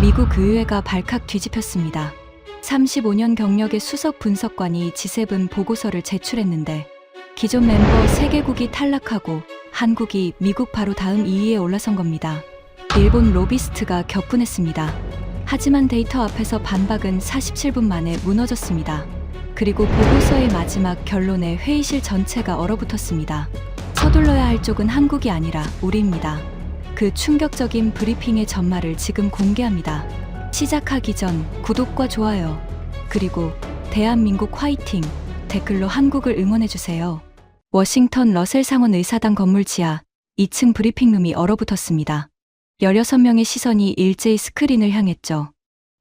미국 의회가 발칵 뒤집혔습니다. 35년 경력의 수석 분석관이 G7 보고서를 제출했는데 기존 멤버 3개국이 탈락하고 한국이 미국 바로 다음 2위에 올라선 겁니다. 일본 로비스트가 격분했습니다. 하지만 데이터 앞에서 반박은 47분 만에 무너졌습니다. 그리고 보고서의 마지막 결론에 회의실 전체가 얼어붙었습니다. 서둘러야 할 쪽은 한국이 아니라 우리입니다. 그 충격적인 브리핑의 전말을 지금 공개합니다. 시작하기 전 구독과 좋아요, 그리고 대한민국 화이팅! 댓글로 한국을 응원해주세요. 워싱턴 러셀 상원 의사당 건물 지하 2층 브리핑룸이 얼어붙었습니다. 16명의 시선이 일제히 스크린을 향했죠.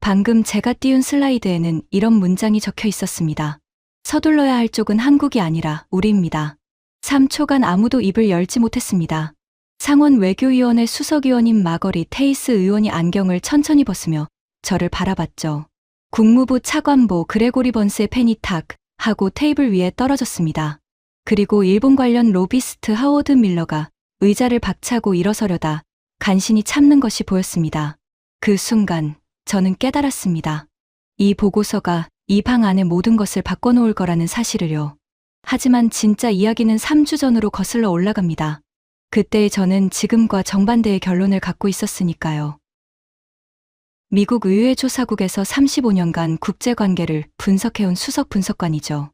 방금 제가 띄운 슬라이드에는 이런 문장이 적혀 있었습니다. 서둘러야 할 쪽은 한국이 아니라 우리입니다. 3초간 아무도 입을 열지 못했습니다. 상원 외교위원회 수석위원인 마거리 테이스 의원이 안경을 천천히 벗으며 저를 바라봤죠. 국무부 차관보 그레고리 번스의 펜이 탁 하고 테이블 위에 떨어졌습니다. 그리고 일본 관련 로비스트 하워드 밀러가 의자를 박차고 일어서려다 간신히 참는 것이 보였습니다. 그 순간 저는 깨달았습니다. 이 보고서가 이 방 안의 모든 것을 바꿔놓을 거라는 사실을요. 하지만 진짜 이야기는 3주 전으로 거슬러 올라갑니다. 그때의 저는 지금과 정반대의 결론을 갖고 있었으니까요. 미국 의회 조사국에서 35년간 국제관계를 분석해온 수석 분석관이죠.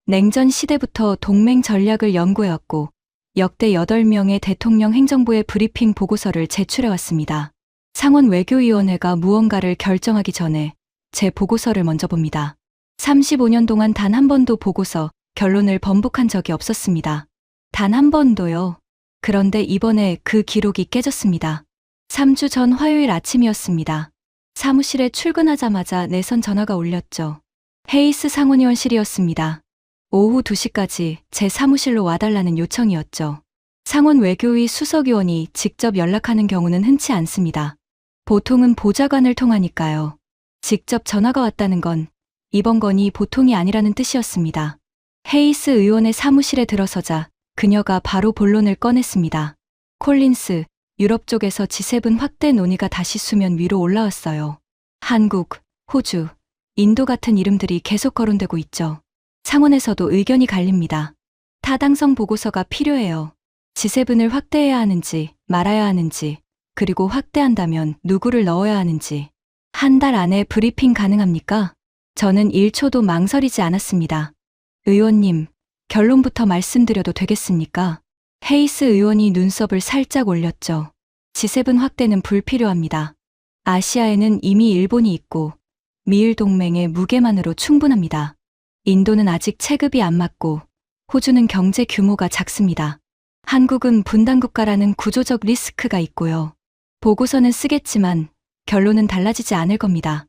냉전 시대부터 동맹 전략을 연구해왔고 역대 8명의 대통령 행정부의 브리핑 보고서를 제출해왔습니다. 상원 외교위원회가 무언가를 결정하기 전에 제 보고서를 먼저 봅니다. 35년 동안 단 한 번도 보고서 결론을 번복한 적이 없었습니다. 단 한 번도요. 그런데 이번에 그 기록이 깨졌습니다. 3주 전 화요일 아침이었습니다. 사무실에 출근하자마자 내선 전화가 울렸죠. 헤이스 상원의원실이었습니다. 오후 2시까지 제 사무실로 와달라는 요청이었죠. 상원 외교위 수석위원이 직접 연락하는 경우는 흔치 않습니다. 보통은 보좌관을 통하니까요. 직접 전화가 왔다는 건 이번 건이 보통이 아니라는 뜻이었습니다. 헤이스 의원의 사무실에 들어서자 그녀가 바로 본론을 꺼냈습니다. 콜린스, 유럽 쪽에서 G7 확대 논의가 다시 수면 위로 올라왔어요. 한국, 호주, 인도 같은 이름들이 계속 거론되고 있죠. 상원에서도 의견이 갈립니다. 타당성 보고서가 필요해요. G7을 확대해야 하는지 말아야 하는지, 그리고 확대한다면 누구를 넣어야 하는지. 한 달 안에 브리핑 가능합니까? 저는 1초도 망설이지 않았습니다. 의원님, 결론부터 말씀드려도 되겠습니까? 헤이스 의원이 눈썹을 살짝 올렸죠. G7 확대는 불필요합니다. 아시아에는 이미 일본이 있고 미일 동맹의 무게만으로 충분합니다. 인도는 아직 체급이 안 맞고 호주는 경제 규모가 작습니다. 한국은 분단국가라는 구조적 리스크가 있고요. 보고서는 쓰겠지만 결론은 달라지지 않을 겁니다.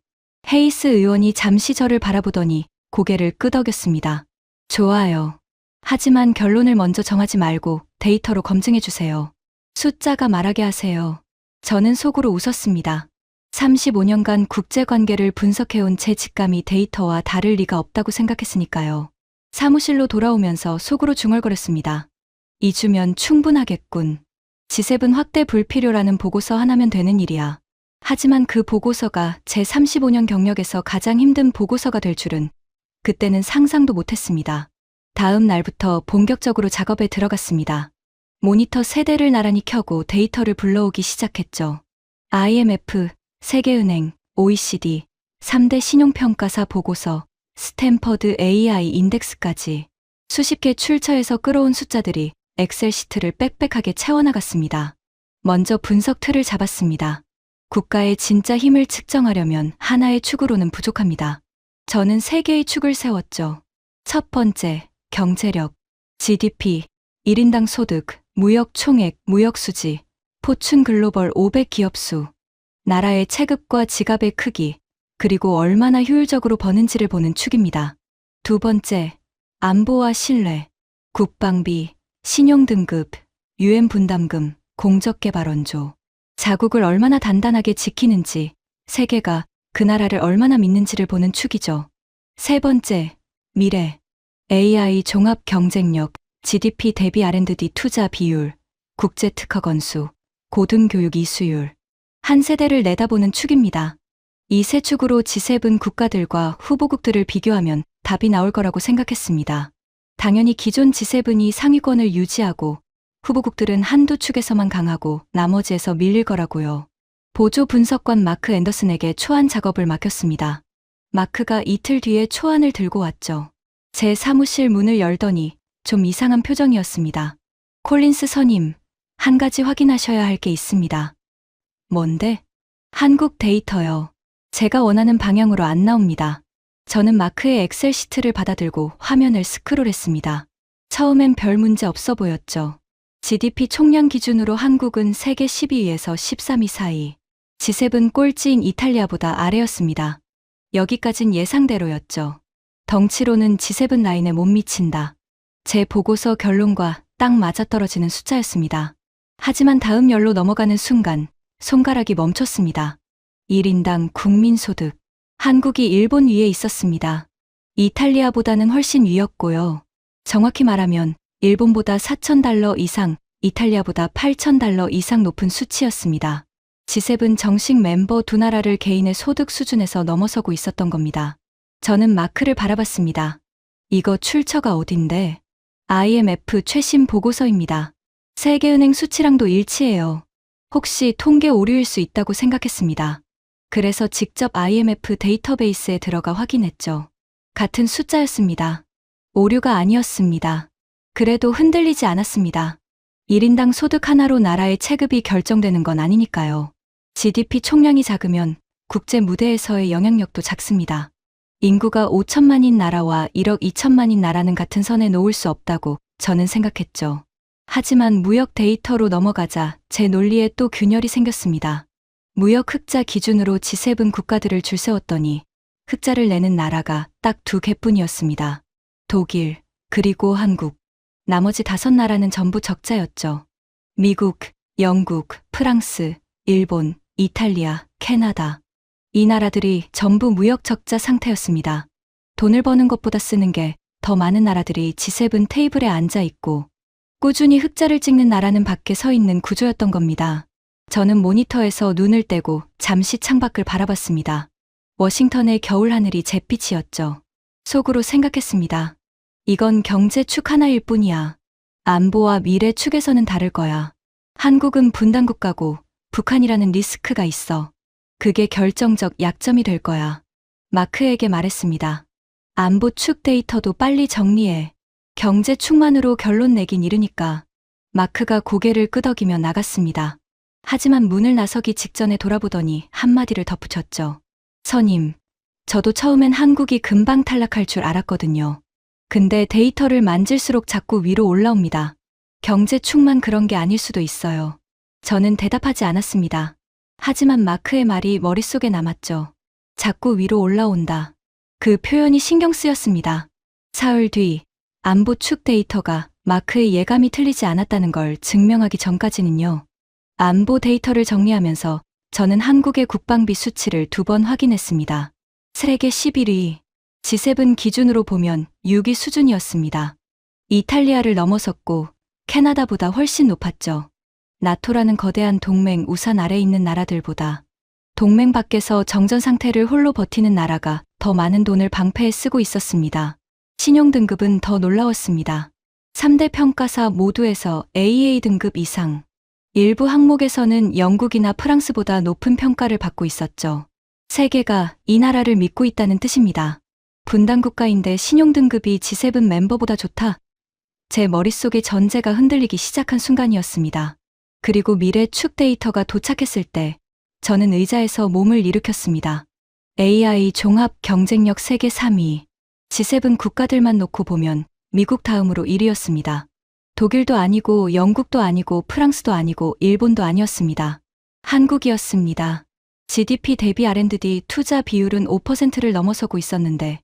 헤이스 의원이 잠시 저를 바라보더니 고개를 끄덕였습니다. 좋아요. 하지만 결론을 먼저 정하지 말고 데이터로 검증해 주세요. 숫자가 말하게 하세요. 저는 속으로 웃었습니다. 35년간 국제관계를 분석해온 제 직감이 데이터와 다를 리가 없다고 생각했으니까요. 사무실로 돌아오면서 속으로 중얼거렸습니다. 2주면 충분하겠군. G7 확대 불필요라는 보고서 하나면 되는 일이야. 하지만 그 보고서가 제 35년 경력에서 가장 힘든 보고서가 될 줄은 그때는 상상도 못했습니다. 다음 날부터 본격적으로 작업에 들어갔습니다. 모니터 3대를 나란히 켜고 데이터를 불러오기 시작했죠. IMF, 세계은행, OECD, 3대 신용평가사 보고서, 스탠퍼드 AI 인덱스까지 수십 개 출처에서 끌어온 숫자들이 엑셀 시트를 빽빽하게 채워나갔습니다. 먼저 분석 틀을 잡았습니다. 국가의 진짜 힘을 측정하려면 하나의 축으로는 부족합니다. 저는 3개의 축을 세웠죠. 첫 번째, 경제력, GDP, 1인당 소득, 무역 총액, 무역 수지, 포춘 글로벌 500 기업 수, 나라의 체급과 지갑의 크기, 그리고 얼마나 효율적으로 버는지를 보는 축입니다. 두 번째, 안보와 신뢰, 국방비, 신용등급, UN 분담금, 공적개발원조, 자국을 얼마나 단단하게 지키는지, 세계가 그 나라를 얼마나 믿는지를 보는 축이죠. 세 번째, 미래, AI 종합 경쟁력, GDP 대비 R&D 투자 비율, 국제 특허 건수, 고등교육 이수율. 한 세대를 내다보는 축입니다. 이 세 축으로 G7 국가들과 후보국들을 비교하면 답이 나올 거라고 생각했습니다. 당연히 기존 G7이 상위권을 유지하고 후보국들은 한두 축에서만 강하고 나머지에서 밀릴 거라고요. 보조 분석관 마크 앤더슨에게 초안 작업을 맡겼습니다. 마크가 이틀 뒤에 초안을 들고 왔죠. 제 사무실 문을 열더니 좀 이상한 표정이었습니다. 콜린스 선임, 한 가지 확인하셔야 할 게 있습니다. 뭔데? 한국 데이터요. 제가 원하는 방향으로 안 나옵니다. 저는 마크의 엑셀 시트를 받아들고 화면을 스크롤했습니다. 처음엔 별 문제 없어 보였죠. GDP 총량 기준으로 한국은 세계 12위에서 13위 사이, G7 꼴찌인 이탈리아보다 아래였습니다. 여기까진 예상대로였죠. 덩치로는 G7 라인에 못 미친다. 제 보고서 결론과 딱 맞아떨어지는 숫자였습니다. 하지만 다음 열로 넘어가는 순간 손가락이 멈췄습니다. 1인당 국민소득. 한국이 일본 위에 있었습니다. 이탈리아보다는 훨씬 위였고요. 정확히 말하면 일본보다 4,000달러 이상, 이탈리아보다 8,000달러 이상 높은 수치였습니다. G7 정식 멤버 두 나라를 개인의 소득 수준에서 넘어서고 있었던 겁니다. 저는 마크를 바라봤습니다. 이거 출처가 어딘데? IMF 최신 보고서입니다. 세계은행 수치랑도 일치해요. 혹시 통계 오류일 수 있다고 생각했습니다. 그래서 직접 IMF 데이터베이스에 들어가 확인했죠. 같은 숫자였습니다. 오류가 아니었습니다. 그래도 흔들리지 않았습니다. 1인당 소득 하나로 나라의 체급이 결정되는 건 아니니까요. GDP 총량이 작으면 국제 무대에서의 영향력도 작습니다. 인구가 5천만인 나라와 1억 2천만인 나라는 같은 선에 놓을 수 없다고 저는 생각했죠. 하지만 무역 데이터로 넘어가자 제 논리에 또 균열이 생겼습니다. 무역 흑자 기준으로 G7 국가들을 줄 세웠더니 흑자를 내는 나라가 딱 두 개뿐이었습니다. 독일, 그리고 한국. 나머지 5나라는 전부 적자였죠. 미국, 영국, 프랑스, 일본, 이탈리아, 캐나다. 이 나라들이 전부 무역 적자 상태였습니다. 돈을 버는 것보다 쓰는 게 더 많은 나라들이 G7 테이블에 앉아 있고 꾸준히 흑자를 찍는 나라는 밖에 서 있는 구조였던 겁니다. 저는 모니터에서 눈을 떼고 잠시 창밖을 바라봤습니다. 워싱턴의 겨울 하늘이 잿빛이었죠. 속으로 생각했습니다. 이건 경제 축 하나일 뿐이야. 안보와 미래 축에서는 다를 거야. 한국은 분단국가고 북한이라는 리스크가 있어. 그게 결정적 약점이 될 거야. 마크에게 말했습니다. 안보 축 데이터도 빨리 정리해. 경제 축만으로 결론 내긴 이르니까. 마크가 고개를 끄덕이며 나갔습니다. 하지만 문을 나서기 직전에 돌아보더니 한마디를 덧붙였죠. 선임, 저도 처음엔 한국이 금방 탈락할 줄 알았거든요. 근데 데이터를 만질수록 자꾸 위로 올라옵니다. 경제 축만 그런 게 아닐 수도 있어요. 저는 대답하지 않았습니다. 하지만 마크의 말이 머릿속에 남았죠. 자꾸 위로 올라온다. 그 표현이 신경 쓰였습니다. 사흘 뒤 안보 축 데이터가 마크의 예감이 틀리지 않았다는 걸 증명하기 전까지는요. 안보 데이터를 정리하면서 저는 한국의 국방비 수치를 2번 확인했습니다. 세계 11위, G7 기준으로 보면 6위 수준이었습니다. 이탈리아를 넘어섰고 캐나다보다 훨씬 높았죠. 나토라는 거대한 동맹 우산 아래 있는 나라들보다 동맹 밖에서 정전 상태를 홀로 버티는 나라가 더 많은 돈을 방패에 쓰고 있었습니다. 신용 등급은 더 놀라웠습니다. 3대 평가사 모두에서 AA 등급 이상. 일부 항목에서는 영국이나 프랑스보다 높은 평가를 받고 있었죠. 세계가 이 나라를 믿고 있다는 뜻입니다. 분단국가인데 신용등급이 G7 멤버보다 좋다. 제 머릿속의 전제가 흔들리기 시작한 순간이었습니다. 그리고 미래 축 데이터가 도착했을 때 저는 의자에서 몸을 일으켰습니다. AI 종합 경쟁력 세계 3위. G7 국가들만 놓고 보면 미국 다음으로 1위였습니다. 독일도 아니고 영국도 아니고 프랑스도 아니고 일본도 아니었습니다. 한국이었습니다. GDP 대비 R&D 투자 비율은 5%를 넘어서고 있었는데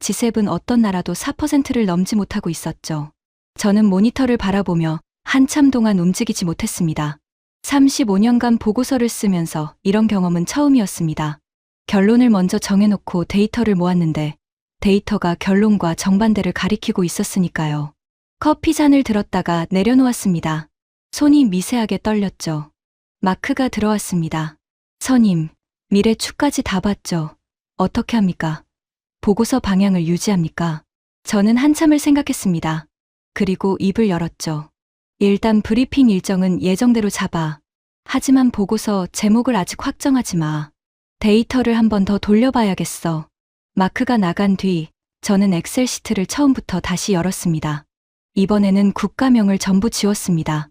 G7 어떤 나라도 4%를 넘지 못하고 있었죠. 저는 모니터를 바라보며 한참 동안 움직이지 못했습니다. 35년간 보고서를 쓰면서 이런 경험은 처음이었습니다. 결론을 먼저 정해놓고 데이터를 모았는데 데이터가 결론과 정반대를 가리키고 있었으니까요. 커피 잔을 들었다가 내려놓았습니다. 손이 미세하게 떨렸죠. 마크가 들어왔습니다. 선임, 미래축까지 다 봤죠. 어떻게 합니까? 보고서 방향을 유지합니까? 저는 한참을 생각했습니다. 그리고 입을 열었죠. 일단 브리핑 일정은 예정대로 잡아. 하지만 보고서 제목을 아직 확정하지 마. 데이터를 한 번 더 돌려봐야겠어. 마크가 나간 뒤 저는 엑셀 시트를 처음부터 다시 열었습니다. 이번에는 국가명을 전부 지웠습니다.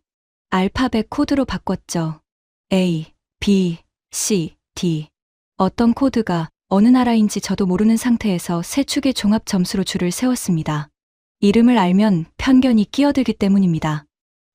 알파벳 코드로 바꿨죠. A, B, C, D. 어떤 코드가 어느 나라인지 저도 모르는 상태에서 세 축의 종합 점수로 줄을 세웠습니다. 이름을 알면 편견이 끼어들기 때문입니다.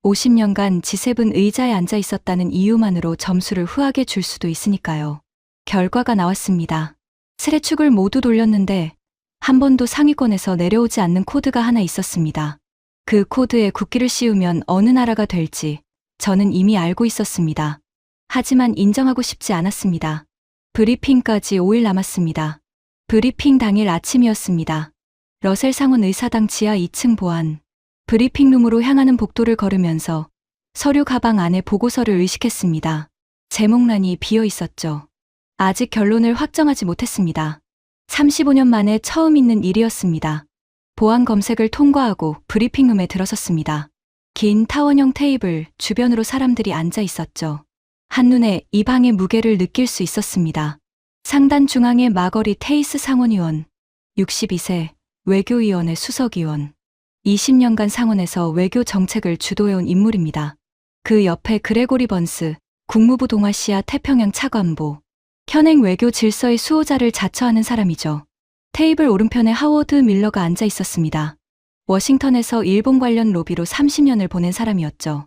50년간 G7 의자에 앉아 있었다는 이유만으로 점수를 후하게 줄 수도 있으니까요. 결과가 나왔습니다. 세 축을 모두 돌렸는데 한 번도 상위권에서 내려오지 않는 코드가 하나 있었습니다. 그 코드에 국기를 씌우면 어느 나라가 될지 저는 이미 알고 있었습니다. 하지만 인정하고 싶지 않았습니다. 브리핑까지 5일 남았습니다. 브리핑 당일 아침이었습니다. 러셀 상원 의사당 지하 2층 보안. 브리핑룸으로 향하는 복도를 걸으면서 서류 가방 안에 보고서를 의식했습니다. 제목란이 비어 있었죠. 아직 결론을 확정하지 못했습니다. 35년 만에 처음 있는 일이었습니다. 보안 검색을 통과하고 브리핑룸에 들어섰습니다. 긴 타원형 테이블 주변으로 사람들이 앉아 있었죠. 한눈에 이 방의 무게를 느낄 수 있었습니다. 상단 중앙에 마거리 테이스 상원의원, 62세, 외교위원회 수석위원. 20년간 상원에서 외교 정책을 주도해온 인물입니다. 그 옆에 그레고리 번스, 국무부 동아시아 태평양 차관보, 현행 외교 질서의 수호자를 자처하는 사람이죠. 테이블 오른편에 하워드 밀러가 앉아 있었습니다. 워싱턴에서 일본 관련 로비로 30년을 보낸 사람이었죠.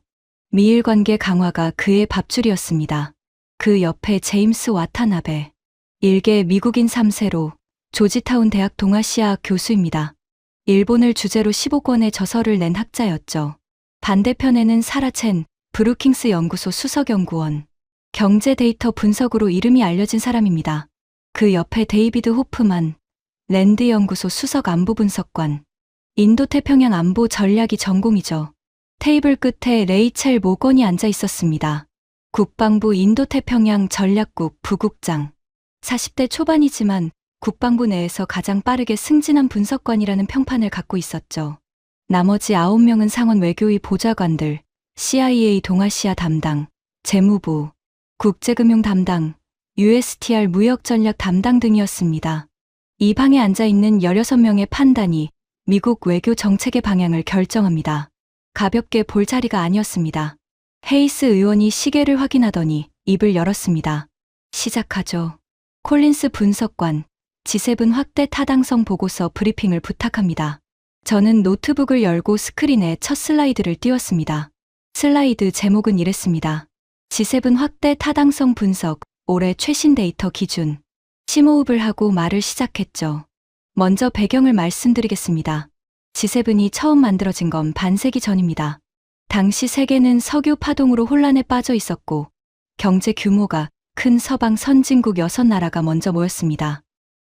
미일 관계 강화가 그의 밥줄이었습니다. 그 옆에 제임스 와타나베, 일개 미국인 3세로 조지타운 대학 동아시아 교수입니다. 일본을 주제로 15권의 저서를 낸 학자였죠. 반대편에는 사라 첸, 브루킹스 연구소 수석연구원, 경제 데이터 분석으로 이름이 알려진 사람입니다. 그 옆에 데이비드 호프만, 랜드 연구소 수석 안보 분석관, 인도태평양 안보 전략이 전공이죠. 테이블 끝에 레이첼 모건이 앉아 있었습니다. 국방부 인도태평양 전략국 부국장. 40대 초반이지만 국방부 내에서 가장 빠르게 승진한 분석관이라는 평판을 갖고 있었죠. 나머지 9명은 상원 외교위 보좌관들, CIA 동아시아 담당, 재무부, 국제금융 담당, USTR 무역전략 담당 등이었습니다. 이 방에 앉아있는 16명의 판단이 미국 외교 정책의 방향을 결정합니다. 가볍게 볼 자리가 아니었습니다. 헤이스 의원이 시계를 확인하더니 입을 열었습니다. 시작하죠. 콜린스 분석관, G7 확대 타당성 보고서 브리핑을 부탁합니다. 저는 노트북을 열고 스크린에 첫 슬라이드를 띄웠습니다. 슬라이드 제목은 이랬습니다. G7 확대 타당성 분석, 올해 최신 데이터 기준. 심호흡을 하고 말을 시작했죠. 먼저 배경을 말씀드리겠습니다. G7이 처음 만들어진 건 반세기 전입니다. 당시 세계는 석유 파동으로 혼란에 빠져 있었고 경제 규모가 큰 서방 선진국 6나라가 먼저 모였습니다.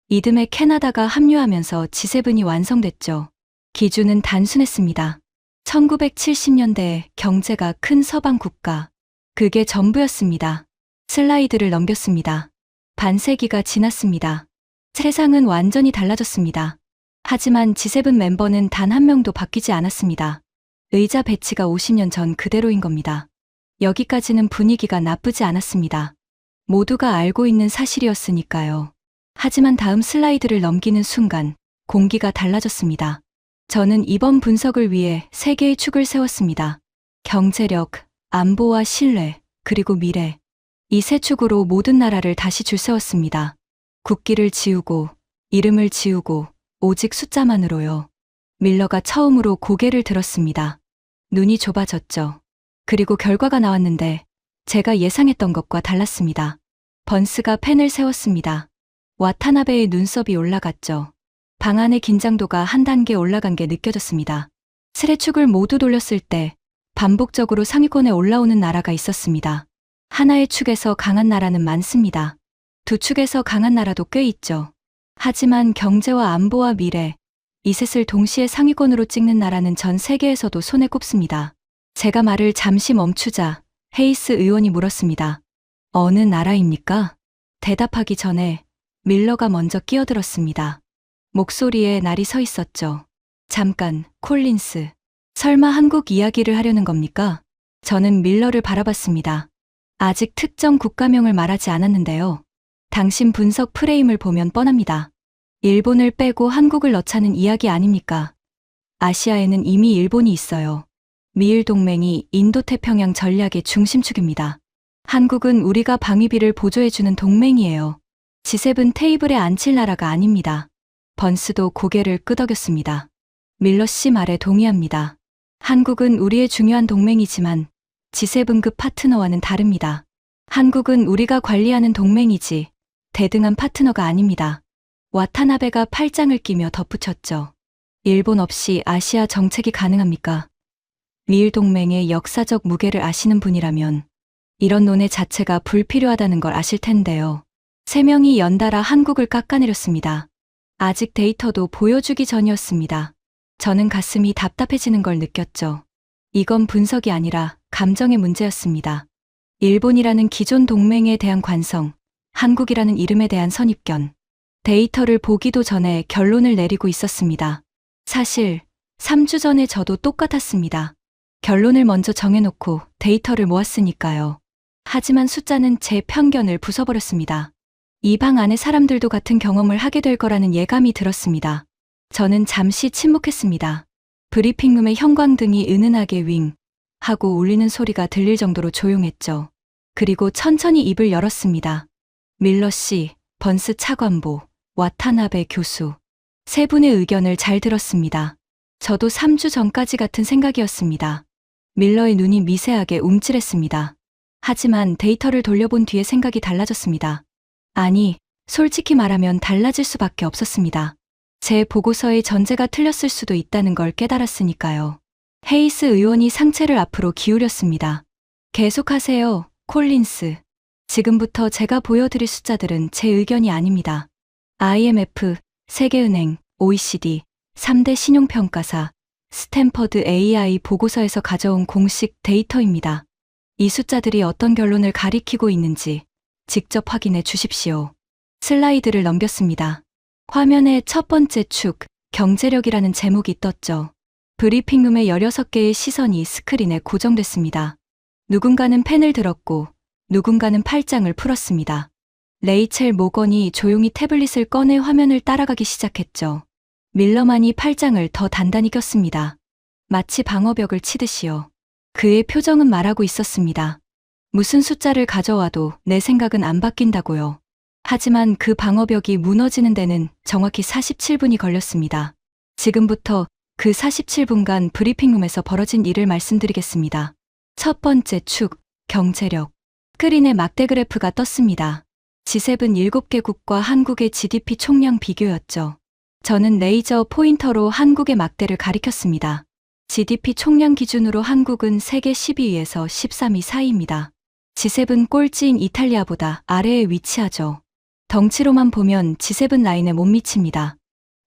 이듬해 캐나다가 합류하면서 G7이 완성됐죠. 기준은 단순했습니다. 1970년대에 경제가 큰 서방 국가. 그게 전부였습니다. 슬라이드를 넘겼습니다. 반세기가 지났습니다. 세상은 완전히 달라졌습니다. 하지만 G7 멤버는 단 한 명도 바뀌지 않았습니다. 의자 배치가 50년 전 그대로인 겁니다. 여기까지는 분위기가 나쁘지 않았습니다. 모두가 알고 있는 사실이었으니까요. 하지만 다음 슬라이드를 넘기는 순간 공기가 달라졌습니다. 저는 이번 분석을 위해 3개의 축을 세웠습니다. 경제력, 안보와 신뢰, 그리고 미래. 이 세 축으로 모든 나라를 다시 줄 세웠습니다. 국기를 지우고, 이름을 지우고, 오직 숫자만으로요. 밀러가 처음으로 고개를 들었습니다. 눈이 좁아졌죠. 그리고 결과가 나왔는데 제가 예상했던 것과 달랐습니다. 번스가 펜을 세웠습니다. 와타나베의 눈썹이 올라갔죠. 방 안의 긴장도가 한 단계 올라간 게 느껴졌습니다. 세 축을 모두 돌렸을 때 반복적으로 상위권에 올라오는 나라가 있었습니다. 하나의 축에서 강한 나라는 많습니다. 두 축에서 강한 나라도 꽤 있죠. 하지만 경제와 안보와 미래, 이 셋을 동시에 상위권으로 찍는 나라는 전 세계에서도 손에 꼽습니다. 제가 말을 잠시 멈추자 헤이스 의원이 물었습니다. 어느 나라입니까? 대답하기 전에 밀러가 먼저 끼어들었습니다. 목소리에 날이 서 있었죠. 잠깐, 콜린스. 설마 한국 이야기를 하려는 겁니까? 저는 밀러를 바라봤습니다. 아직 특정 국가명을 말하지 않았는데요. 당신 분석 프레임을 보면 뻔합니다. 일본을 빼고 한국을 넣자는 이야기 아닙니까? 아시아에는 이미 일본이 있어요. 미일 동맹이 인도태평양 전략의 중심축입니다. 한국은 우리가 방위비를 보조해주는 동맹이에요. G7 테이블에 앉힐 나라가 아닙니다. 번스도 고개를 끄덕였습니다. 밀러 씨 말에 동의합니다. 한국은 우리의 중요한 동맹이지만 G7급 파트너와는 다릅니다. 한국은 우리가 관리하는 동맹이지 대등한 파트너가 아닙니다. 와타나베가 팔짱을 끼며 덧붙였죠. 일본 없이 아시아 정책이 가능합니까? 미일 동맹의 역사적 무게를 아시는 분이라면 이런 논의 자체가 불필요하다는 걸 아실 텐데요. 세 명이 연달아 한국을 깎아내렸습니다. 아직 데이터도 보여주기 전이었습니다. 저는 가슴이 답답해지는 걸 느꼈죠. 이건 분석이 아니라 감정의 문제였습니다. 일본이라는 기존 동맹에 대한 관성, 한국이라는 이름에 대한 선입견, 데이터를 보기도 전에 결론을 내리고 있었습니다. 사실 3주 전에 저도 똑같았습니다. 결론을 먼저 정해놓고 데이터를 모았으니까요. 하지만 숫자는 제 편견을 부숴버렸습니다. 이 방 안의 사람들도 같은 경험을 하게 될 거라는 예감이 들었습니다. 저는 잠시 침묵했습니다. 브리핑룸의 형광등이 은은하게 윙 하고 울리는 소리가 들릴 정도로 조용했죠. 그리고 천천히 입을 열었습니다. 밀러 씨, 번스 차관보, 와타나베 교수. 세 분의 의견을 잘 들었습니다. 저도 3주 전까지 같은 생각이었습니다. 밀러의 눈이 미세하게 움찔했습니다. 하지만 데이터를 돌려본 뒤에 생각이 달라졌습니다. 아니, 솔직히 말하면 달라질 수밖에 없었습니다. 제 보고서의 전제가 틀렸을 수도 있다는 걸 깨달았으니까요. 헤이스 의원이 상체를 앞으로 기울였습니다. 계속하세요, 콜린스. 지금부터 제가 보여드릴 숫자들은 제 의견이 아닙니다. IMF, 세계은행, OECD, 3대 신용평가사, 스탠퍼드 AI 보고서에서 가져온 공식 데이터입니다. 이 숫자들이 어떤 결론을 가리키고 있는지 직접 확인해 주십시오. 슬라이드를 넘겼습니다. 화면의 첫 번째 축, 경제력이라는 제목이 떴죠. 브리핑룸의 16개의 시선이 스크린에 고정됐습니다. 누군가는 펜을 들었고 누군가는 팔짱을 풀었습니다. 레이첼 모건이 조용히 태블릿을 꺼내 화면을 따라가기 시작했죠. 밀러만이 팔짱을 더 단단히 꼈습니다. 마치 방어벽을 치듯이요. 그의 표정은 말하고 있었습니다. 무슨 숫자를 가져와도 내 생각은 안 바뀐다고요. 하지만 그 방어벽이 무너지는 데는 정확히 47분이 걸렸습니다. 지금부터 그 47분간 브리핑룸에서 벌어진 일을 말씀드리겠습니다. 첫 번째 축, 경제력. 스크린에 막대 그래프가 떴습니다. G7 7개국과 한국의 GDP 총량 비교였죠. 저는 레이저 포인터로 한국의 막대를 가리켰습니다. GDP 총량 기준으로 한국은 세계 10위에서 13위 사이입니다. G7 꼴찌인 이탈리아보다 아래에 위치하죠. 덩치로만 보면 G7 라인에 못 미칩니다.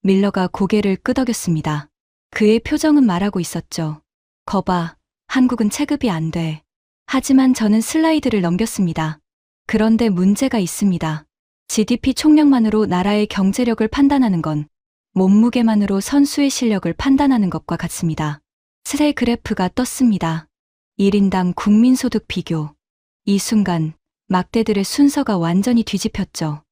밀러가 고개를 끄덕였습니다. 그의 표정은 말하고 있었죠. 거봐, 한국은 체급이 안 돼. 하지만 저는 슬라이드를 넘겼습니다. 그런데 문제가 있습니다. GDP 총량만으로 나라의 경제력을 판단하는 건 몸무게만으로 선수의 실력을 판단하는 것과 같습니다. 새 그래프가 떴습니다. 1인당 국민소득 비교. 이 순간 막대들의 순서가 완전히 뒤집혔죠.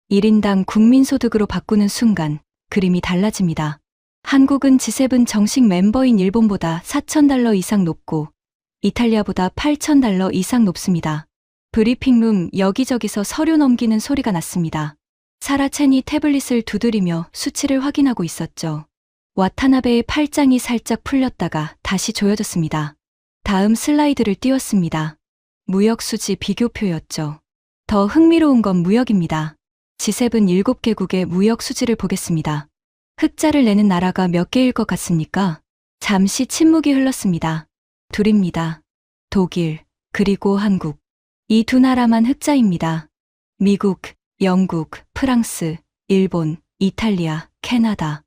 1인당 국민소득으로 바꾸는 순간 그림이 달라집니다. 한국은 G7 정식 멤버인 일본보다 4,000달러 이상 높고 이탈리아보다 8,000달러 이상 높습니다. 브리핑룸 여기저기서 서류 넘기는 소리가 났습니다. 사라 첸이 태블릿을 두드리며 수치를 확인하고 있었죠. 와타나베의 팔짱이 살짝 풀렸다가 다시 조여졌습니다. 다음 슬라이드를 띄웠습니다. 무역수지 비교표였죠. 더 흥미로운 건 무역입니다. G7 7개국의 무역 수지를 보겠습니다. 흑자를 내는 나라가 몇 개일 것 같습니까? 잠시 침묵이 흘렀습니다. 둘입니다. 독일, 그리고 한국. 이 두 나라만 흑자입니다. 미국, 영국, 프랑스, 일본, 이탈리아, 캐나다.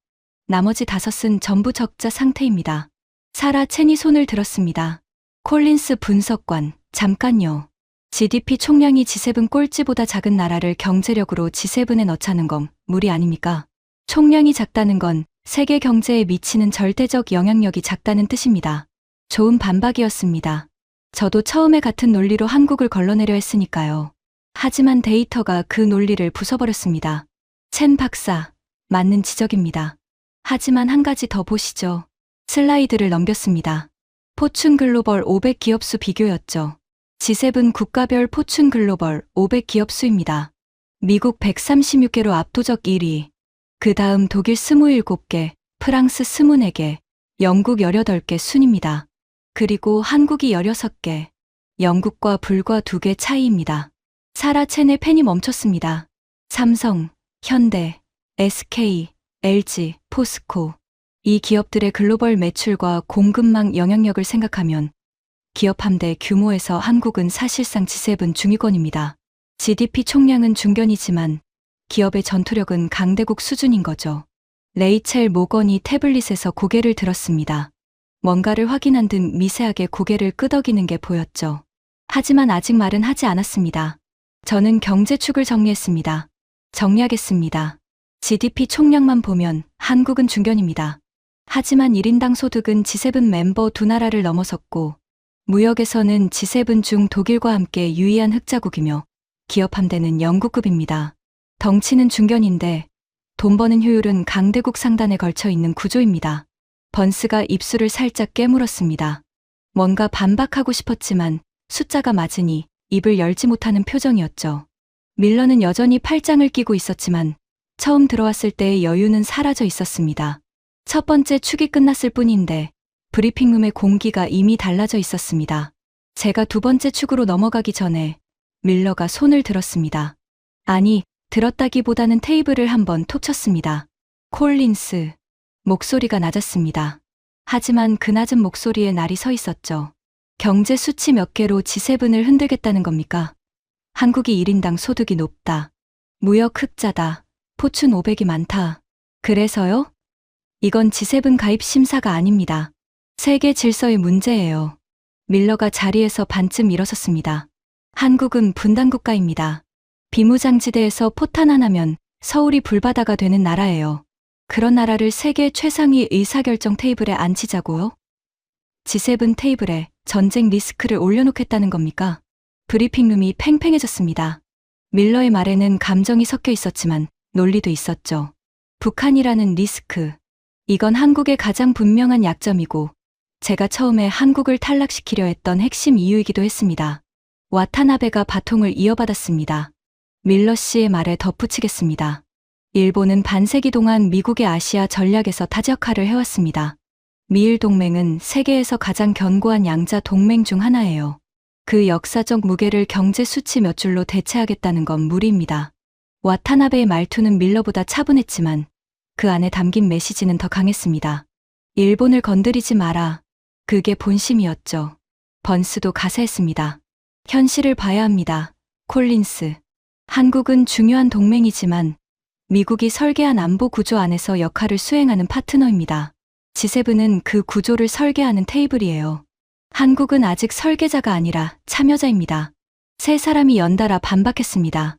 나머지 5은 전부 적자 상태입니다. 사라 첸이 손을 들었습니다. 콜린스 분석관, 잠깐요. GDP 총량이 G7 꼴찌보다 작은 나라를 경제력으로 G7에 넣자는 건 무리 아닙니까? 총량이 작다는 건 세계 경제에 미치는 절대적 영향력이 작다는 뜻입니다. 좋은 반박이었습니다. 저도 처음에 같은 논리로 한국을 걸러내려 했으니까요. 하지만 데이터가 그 논리를 부숴버렸습니다. 첸 박사, 맞는 지적입니다. 하지만 한 가지 더 보시죠. 슬라이드를 넘겼습니다. 포춘 글로벌 500 기업수 비교였죠. G7 국가별 포춘 글로벌 500 기업수입니다. 미국 136개로 압도적 1위. 그 다음 독일 27개, 프랑스 24개, 영국 18개 순입니다. 그리고 한국이 16개. 영국과 불과 2개 차이입니다. 사라첸의 펜이 멈췄습니다. 삼성, 현대, SK, LG, 포스코. 이 기업들의 글로벌 매출과 공급망 영향력을 생각하면 기업 함대 규모에서 한국은 사실상 G7 중위권입니다. GDP 총량은 중견이지만 기업의 전투력은 강대국 수준인 거죠. 레이첼 모건이 태블릿에서 고개를 들었습니다. 뭔가를 확인한 듯 미세하게 고개를 끄덕이는 게 보였죠. 하지만 아직 말은 하지 않았습니다. 저는 경제축을 정리했습니다. 정리하겠습니다. GDP 총량만 보면 한국은 중견입니다. 하지만 1인당 소득은 G7 멤버 두 나라를 넘어섰고 무역에서는 G7 중 독일과 함께 유의한 흑자국이며 기업 함대는 영국급입니다. 덩치는 중견인데 돈 버는 효율은 강대국 상단에 걸쳐 있는 구조입니다. 번스가 입술을 살짝 깨물었습니다. 뭔가 반박하고 싶었지만 숫자가 맞으니 입을 열지 못하는 표정이었죠. 밀러는 여전히 팔짱을 끼고 있었지만 처음 들어왔을 때의 여유는 사라져 있었습니다. 첫 번째 축이 끝났을 뿐인데 브리핑룸의 공기가 이미 달라져 있었습니다. 제가 두 번째 축으로 넘어가기 전에 밀러가 손을 들었습니다. 아니, 들었다기보다는 테이블을 한번 톡 쳤습니다. 콜린스. 목소리가 낮았습니다. 하지만 그 낮은 목소리에 날이 서 있었죠. 경제 수치 몇 개로 G7을 흔들겠다는 겁니까? 한국이 1인당 소득이 높다. 무역 흑자다. 포춘 500이 많다. 그래서요? 이건 G7 가입 심사가 아닙니다. 세계 질서의 문제예요. 밀러가 자리에서 반쯤 일어섰습니다. 한국은 분단국가입니다. 비무장지대에서 포탄 하나면 서울이 불바다가 되는 나라예요. 그런 나라를 세계 최상위 의사결정 테이블에 앉히자고요? G7 테이블에 전쟁 리스크를 올려놓겠다는 겁니까? 브리핑룸이 팽팽해졌습니다. 밀러의 말에는 감정이 섞여 있었지만 논리도 있었죠. 북한이라는 리스크. 이건 한국의 가장 분명한 약점이고 제가 처음에 한국을 탈락시키려 했던 핵심 이유이기도 했습니다. 와타나베가 바통을 이어받았습니다. 밀러 씨의 말에 덧붙이겠습니다. 일본은 반세기 동안 미국의 아시아 전략에서 타적화를 해왔습니다. 미일 동맹은 세계에서 가장 견고한 양자 동맹 중 하나예요. 그 역사적 무게를 경제 수치 몇 줄로 대체하겠다는 건 무리입니다. 와타나베의 말투는 밀러보다 차분했지만 그 안에 담긴 메시지는 더 강했습니다. 일본을 건드리지 마라. 그게 본심이었죠. 번스도 가세했습니다. 현실을 봐야 합니다. 콜린스. 한국은 중요한 동맹이지만 미국이 설계한 안보 구조 안에서 역할을 수행하는 파트너입니다. G7은 그 구조를 설계하는 테이블이에요. 한국은 아직 설계자가 아니라 참여자입니다. 세 사람이 연달아 반박했습니다.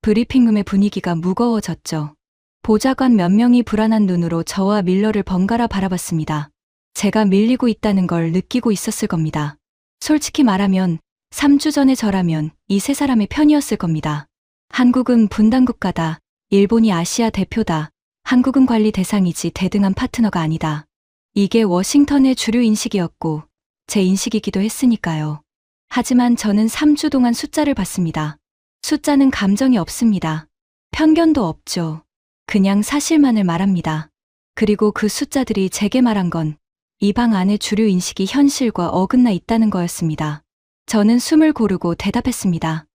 브리핑룸의 분위기가 무거워졌죠. 보좌관 몇 명이 불안한 눈으로 저와 밀러를 번갈아 바라봤습니다. 제가 밀리고 있다는 걸 느끼고 있었을 겁니다. 솔직히 말하면 3주 전에 저라면 이 세 사람의 편이었을 겁니다. 한국은 분단국가다. 일본이 아시아 대표다. 한국은 관리 대상이지 대등한 파트너가 아니다. 이게 워싱턴의 주류 인식이었고 제 인식이기도 했으니까요. 하지만 저는 3주 동안 숫자를 봤습니다. 숫자는 감정이 없습니다. 편견도 없죠. 그냥 사실만을 말합니다. 그리고 그 숫자들이 제게 말한 건 이 방 안의 주류 인식이 현실과 어긋나 있다는 거였습니다. 저는 숨을 고르고 대답했습니다.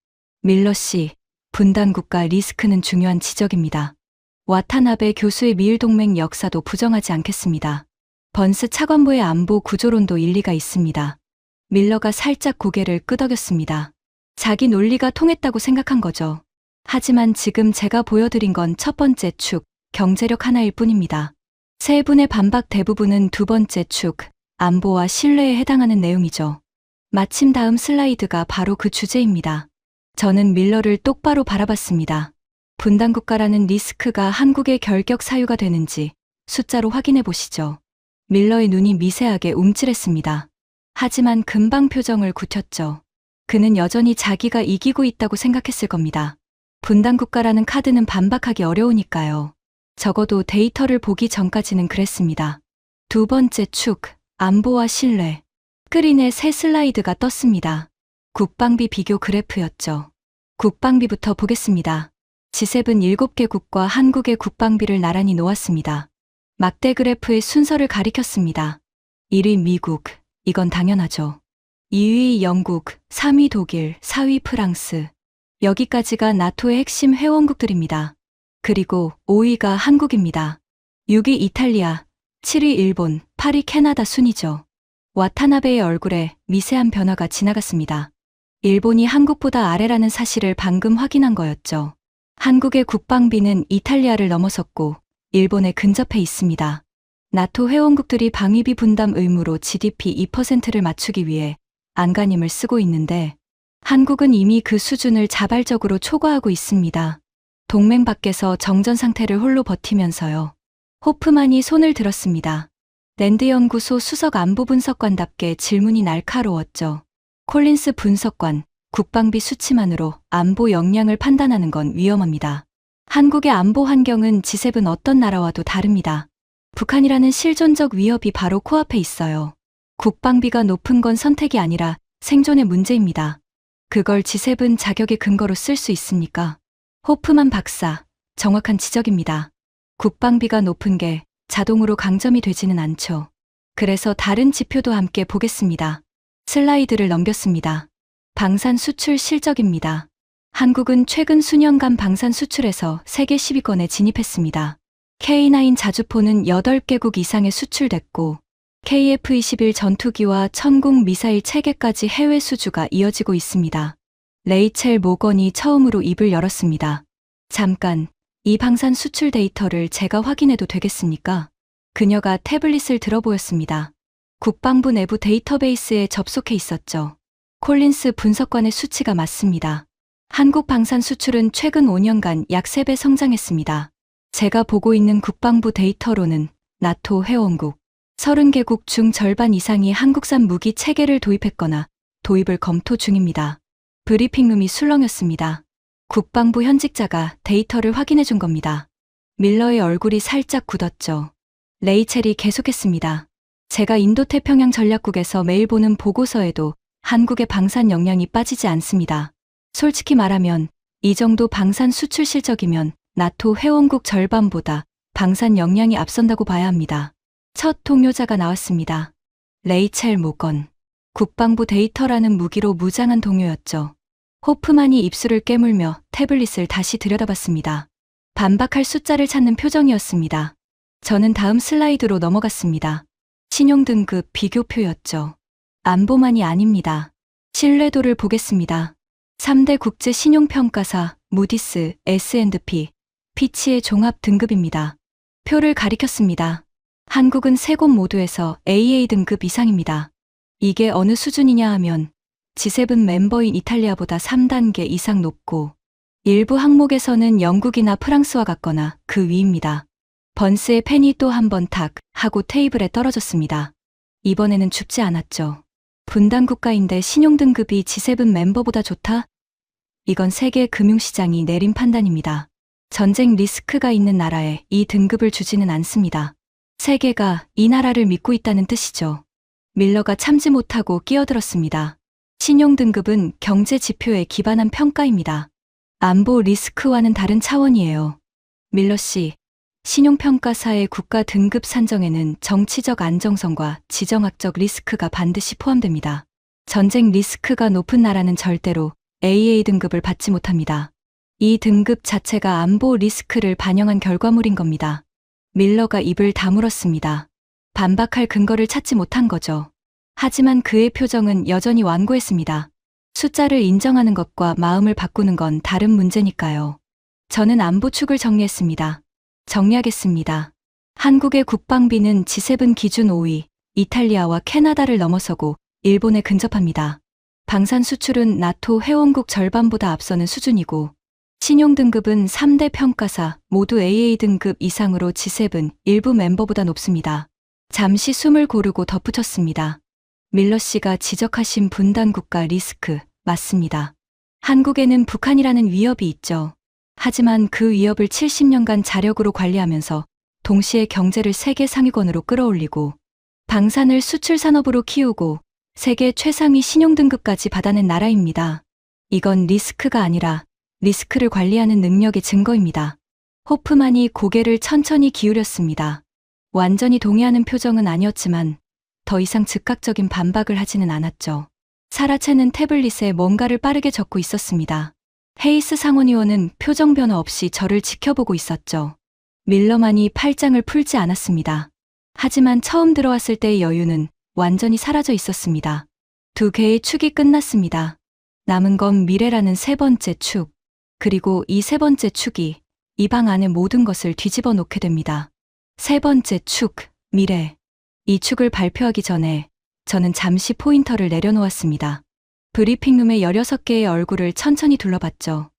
밀러 씨, 분단국가 리스크는 중요한 지적입니다. 와타나베 교수의 미일동맹 역사도 부정하지 않겠습니다. 번스 차관보의 안보 구조론도 일리가 있습니다. 밀러가 살짝 고개를 끄덕였습니다. 자기 논리가 통했다고 생각한 거죠. 하지만 지금 제가 보여드린 건 첫 번째 축, 경제력 하나일 뿐입니다. 세 분의 반박 대부분은 두 번째 축, 안보와 신뢰에 해당하는 내용이죠. 마침 다음 슬라이드가 바로 그 주제입니다. 저는 밀러를 똑바로 바라봤습니다. 분단국가라는 리스크가 한국의 결격 사유가 되는지 숫자로 확인해 보시죠. 밀러의 눈이 미세하게 움찔했습니다. 하지만 금방 표정을 굳혔죠. 그는 여전히 자기가 이기고 있다고 생각했을 겁니다. 분단국가라는 카드는 반박하기 어려우니까요. 적어도 데이터를 보기 전까지는 그랬습니다. 두 번째 축, 안보와 신뢰. 스크린에 새 슬라이드가 떴습니다. 국방비 비교 그래프였죠. 국방비부터 보겠습니다. G7 7개국과 한국의 국방비를 나란히 놓았습니다. 막대 그래프의 순서를 가리켰습니다. 1위 미국, 이건 당연하죠. 2위 영국, 3위 독일, 4위 프랑스. 여기까지가 나토의 핵심 회원국들입니다. 그리고 5위가 한국입니다. 6위 이탈리아, 7위 일본, 8위 캐나다 순이죠. 와타나베의 얼굴에 미세한 변화가 지나갔습니다. 일본이 한국보다 아래라는 사실을 방금 확인한 거였죠. 한국의 국방비는 이탈리아를 넘어섰고 일본에 근접해 있습니다. 나토 회원국들이 방위비 분담 의무로 GDP 2%를 맞추기 위해 안간힘을 쓰고 있는데 한국은 이미 그 수준을 자발적으로 초과하고 있습니다. 동맹 밖에서 정전 상태를 홀로 버티면서요. 호프만이 손을 들었습니다. 랜드연구소 수석 안보분석관답게 질문이 날카로웠죠. 콜린스 분석관, 국방비 수치만으로 안보 역량을 판단하는 건 위험합니다. 한국의 안보 환경은 G7 어떤 나라와도 다릅니다. 북한이라는 실존적 위협이 바로 코앞에 있어요. 국방비가 높은 건 선택이 아니라 생존의 문제입니다. 그걸 G7 자격의 근거로 쓸 수 있습니까? 호프만 박사, 정확한 지적입니다. 국방비가 높은 게 자동으로 강점이 되지는 않죠. 그래서 다른 지표도 함께 보겠습니다. 슬라이드를 넘겼습니다. 방산 수출 실적입니다. 한국은 최근 수년간 방산 수출에서 세계 10위권에 진입했습니다. K9 자주포는 8개국 이상에 수출됐고 KF-21 전투기와 천궁 미사일 체계까지 해외 수주가 이어지고 있습니다. 레이첼 모건이 처음으로 입을 열었습니다. 잠깐, 이 방산 수출 데이터를 제가 확인해도 되겠습니까? 그녀가 태블릿을 들어보였습니다. 국방부 내부 데이터베이스에 접속해 있었죠. 콜린스 분석관의 수치가 맞습니다. 한국 방산 수출은 최근 5년간 약 3배 성장했습니다. 제가 보고 있는 국방부 데이터로는 나토 회원국 30개국 중 절반 이상이 한국산 무기 체계를 도입했거나 도입을 검토 중입니다. 브리핑룸이 술렁였습니다. 국방부 현직자가 데이터를 확인해 준 겁니다. 밀러의 얼굴이 살짝 굳었죠. 레이첼이 계속했습니다. 제가 인도태평양 전략국에서 매일 보는 보고서에도 한국의 방산 역량이 빠지지 않습니다. 솔직히 말하면 이 정도 방산 수출 실적이면 나토 회원국 절반보다 방산 역량이 앞선다고 봐야 합니다. 첫 동요자가 나왔습니다. 레이첼 모건. 국방부 데이터라는 무기로 무장한 동요였죠. 호프만이 입술을 깨물며 태블릿을 다시 들여다봤습니다. 반박할 숫자를 찾는 표정이었습니다. 저는 다음 슬라이드로 넘어갔습니다. 신용등급 비교표였죠. 안보만이 아닙니다. 신뢰도를 보겠습니다. 3대 국제 신용평가사 무디스, S&P, 피치의 종합 등급입니다. 표를 가리켰습니다. 한국은 세 곳 모두에서 AA 등급 이상입니다. 이게 어느 수준이냐 하면 G7 멤버인 이탈리아보다 3단계 이상 높고 일부 항목에서는 영국이나 프랑스와 같거나 그 위입니다. 번스의 펜이 또 한 번 탁 하고 테이블에 떨어졌습니다. 이번에는 춥지 않았죠. 분단국가인데 신용등급이 G7 멤버보다 좋다? 이건 세계 금융시장이 내린 판단입니다. 전쟁 리스크가 있는 나라에 이 등급을 주지는 않습니다. 세계가 이 나라를 믿고 있다는 뜻이죠. 밀러가 참지 못하고 끼어들었습니다. 신용등급은 경제 지표에 기반한 평가입니다. 안보 리스크와는 다른 차원이에요. 밀러 씨, 신용평가사의 국가 등급 산정에는 정치적 안정성과 지정학적 리스크가 반드시 포함됩니다. 전쟁 리스크가 높은 나라는 절대로 AA 등급을 받지 못합니다. 이 등급 자체가 안보 리스크를 반영한 결과물인 겁니다. 밀러가 입을 다물었습니다. 반박할 근거를 찾지 못한 거죠. 하지만 그의 표정은 여전히 완고했습니다. 숫자를 인정하는 것과 마음을 바꾸는 건 다른 문제니까요. 저는 안보 축을 정리했습니다. 정리하겠습니다. 한국의 국방비는 G7 기준 5위, 이탈리아와 캐나다를 넘어서고 일본에 근접합니다. 방산 수출은 나토 회원국 절반보다 앞서는 수준이고 신용등급은 3대 평가사 모두 AA 등급 이상으로 G7 일부 멤버보다 높습니다. 잠시 숨을 고르고 덧붙였습니다. 밀러 씨가 지적하신 분단국가 리스크 맞습니다. 한국에는 북한이라는 위협이 있죠. 하지만 그 위협을 70년간 자력으로 관리하면서 동시에 경제를 세계 상위권으로 끌어올리고 방산을 수출 산업으로 키우고 세계 최상위 신용등급까지 받아낸 나라입니다. 이건 리스크가 아니라 리스크를 관리하는 능력의 증거입니다. 호프만이 고개를 천천히 기울였습니다. 완전히 동의하는 표정은 아니었지만 더 이상 즉각적인 반박을 하지는 않았죠. 사라체는 태블릿에 뭔가를 빠르게 적고 있었습니다. 헤이스 상원의원은 표정 변화 없이 저를 지켜보고 있었죠. 밀러만이 팔짱을 풀지 않았습니다. 하지만 처음 들어왔을 때의 여유는 완전히 사라져 있었습니다. 2개의 축이 끝났습니다. 남은 건 미래라는 세 번째 축, 그리고 이 세 번째 축이 이 방 안의 모든 것을 뒤집어 놓게 됩니다. 세 번째 축, 미래. 이 축을 발표하기 전에 저는 잠시 포인터를 내려놓았습니다. 브리핑룸의 16개의 얼굴을 천천히 둘러봤죠.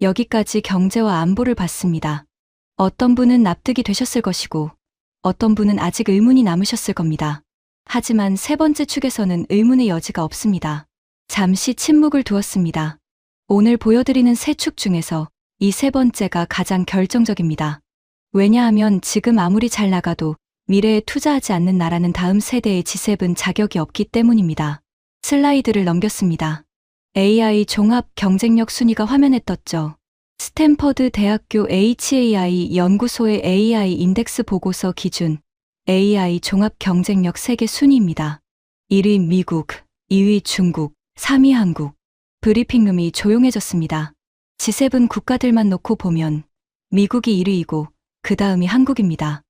여기까지 경제와 안보를 봤습니다. 어떤 분은 납득이 되셨을 것이고 어떤 분은 아직 의문이 남으셨을 겁니다. 하지만 세 번째 축에서는 의문의 여지가 없습니다. 잠시 침묵을 두었습니다. 오늘 보여드리는 세 축 중에서 이 세 번째가 가장 결정적입니다. 왜냐하면 지금 아무리 잘 나가도 미래에 투자하지 않는 나라는 다음 세대의 G7 자격이 없기 때문입니다. 슬라이드를 넘겼습니다. AI 종합 경쟁력 순위가 화면에 떴죠. 스탠퍼드 대학교 HAI 연구소의 AI 인덱스 보고서 기준 AI 종합 경쟁력 세계 순위입니다. 1위 미국, 2위 중국, 3위 한국. 브리핑룸이 조용해졌습니다. G7 국가들만 놓고 보면 미국이 1위이고 그 다음이 한국입니다.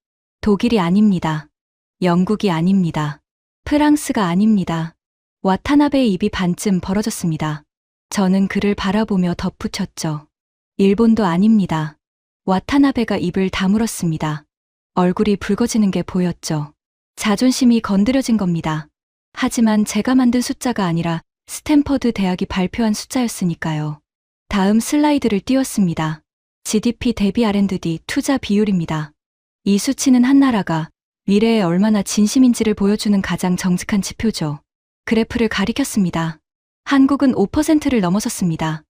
독일이 아닙니다. 영국이 아닙니다. 프랑스가 아닙니다. 와타나베의 입이 반쯤 벌어졌습니다. 저는 그를 바라보며 덧붙였죠. 일본도 아닙니다. 와타나베가 입을 다물었습니다. 얼굴이 붉어지는 게 보였죠. 자존심이 건드려진 겁니다. 하지만 제가 만든 숫자가 아니라 스탠퍼드 대학이 발표한 숫자였으니까요. 다음 슬라이드를 띄웠습니다. GDP 대비 R&D 투자 비율입니다. 이 수치는 한 나라가 미래에 얼마나 진심인지를 보여주는 가장 정직한 지표죠. 그래프를 가리켰습니다. 한국은 5%를 넘어섰습니다.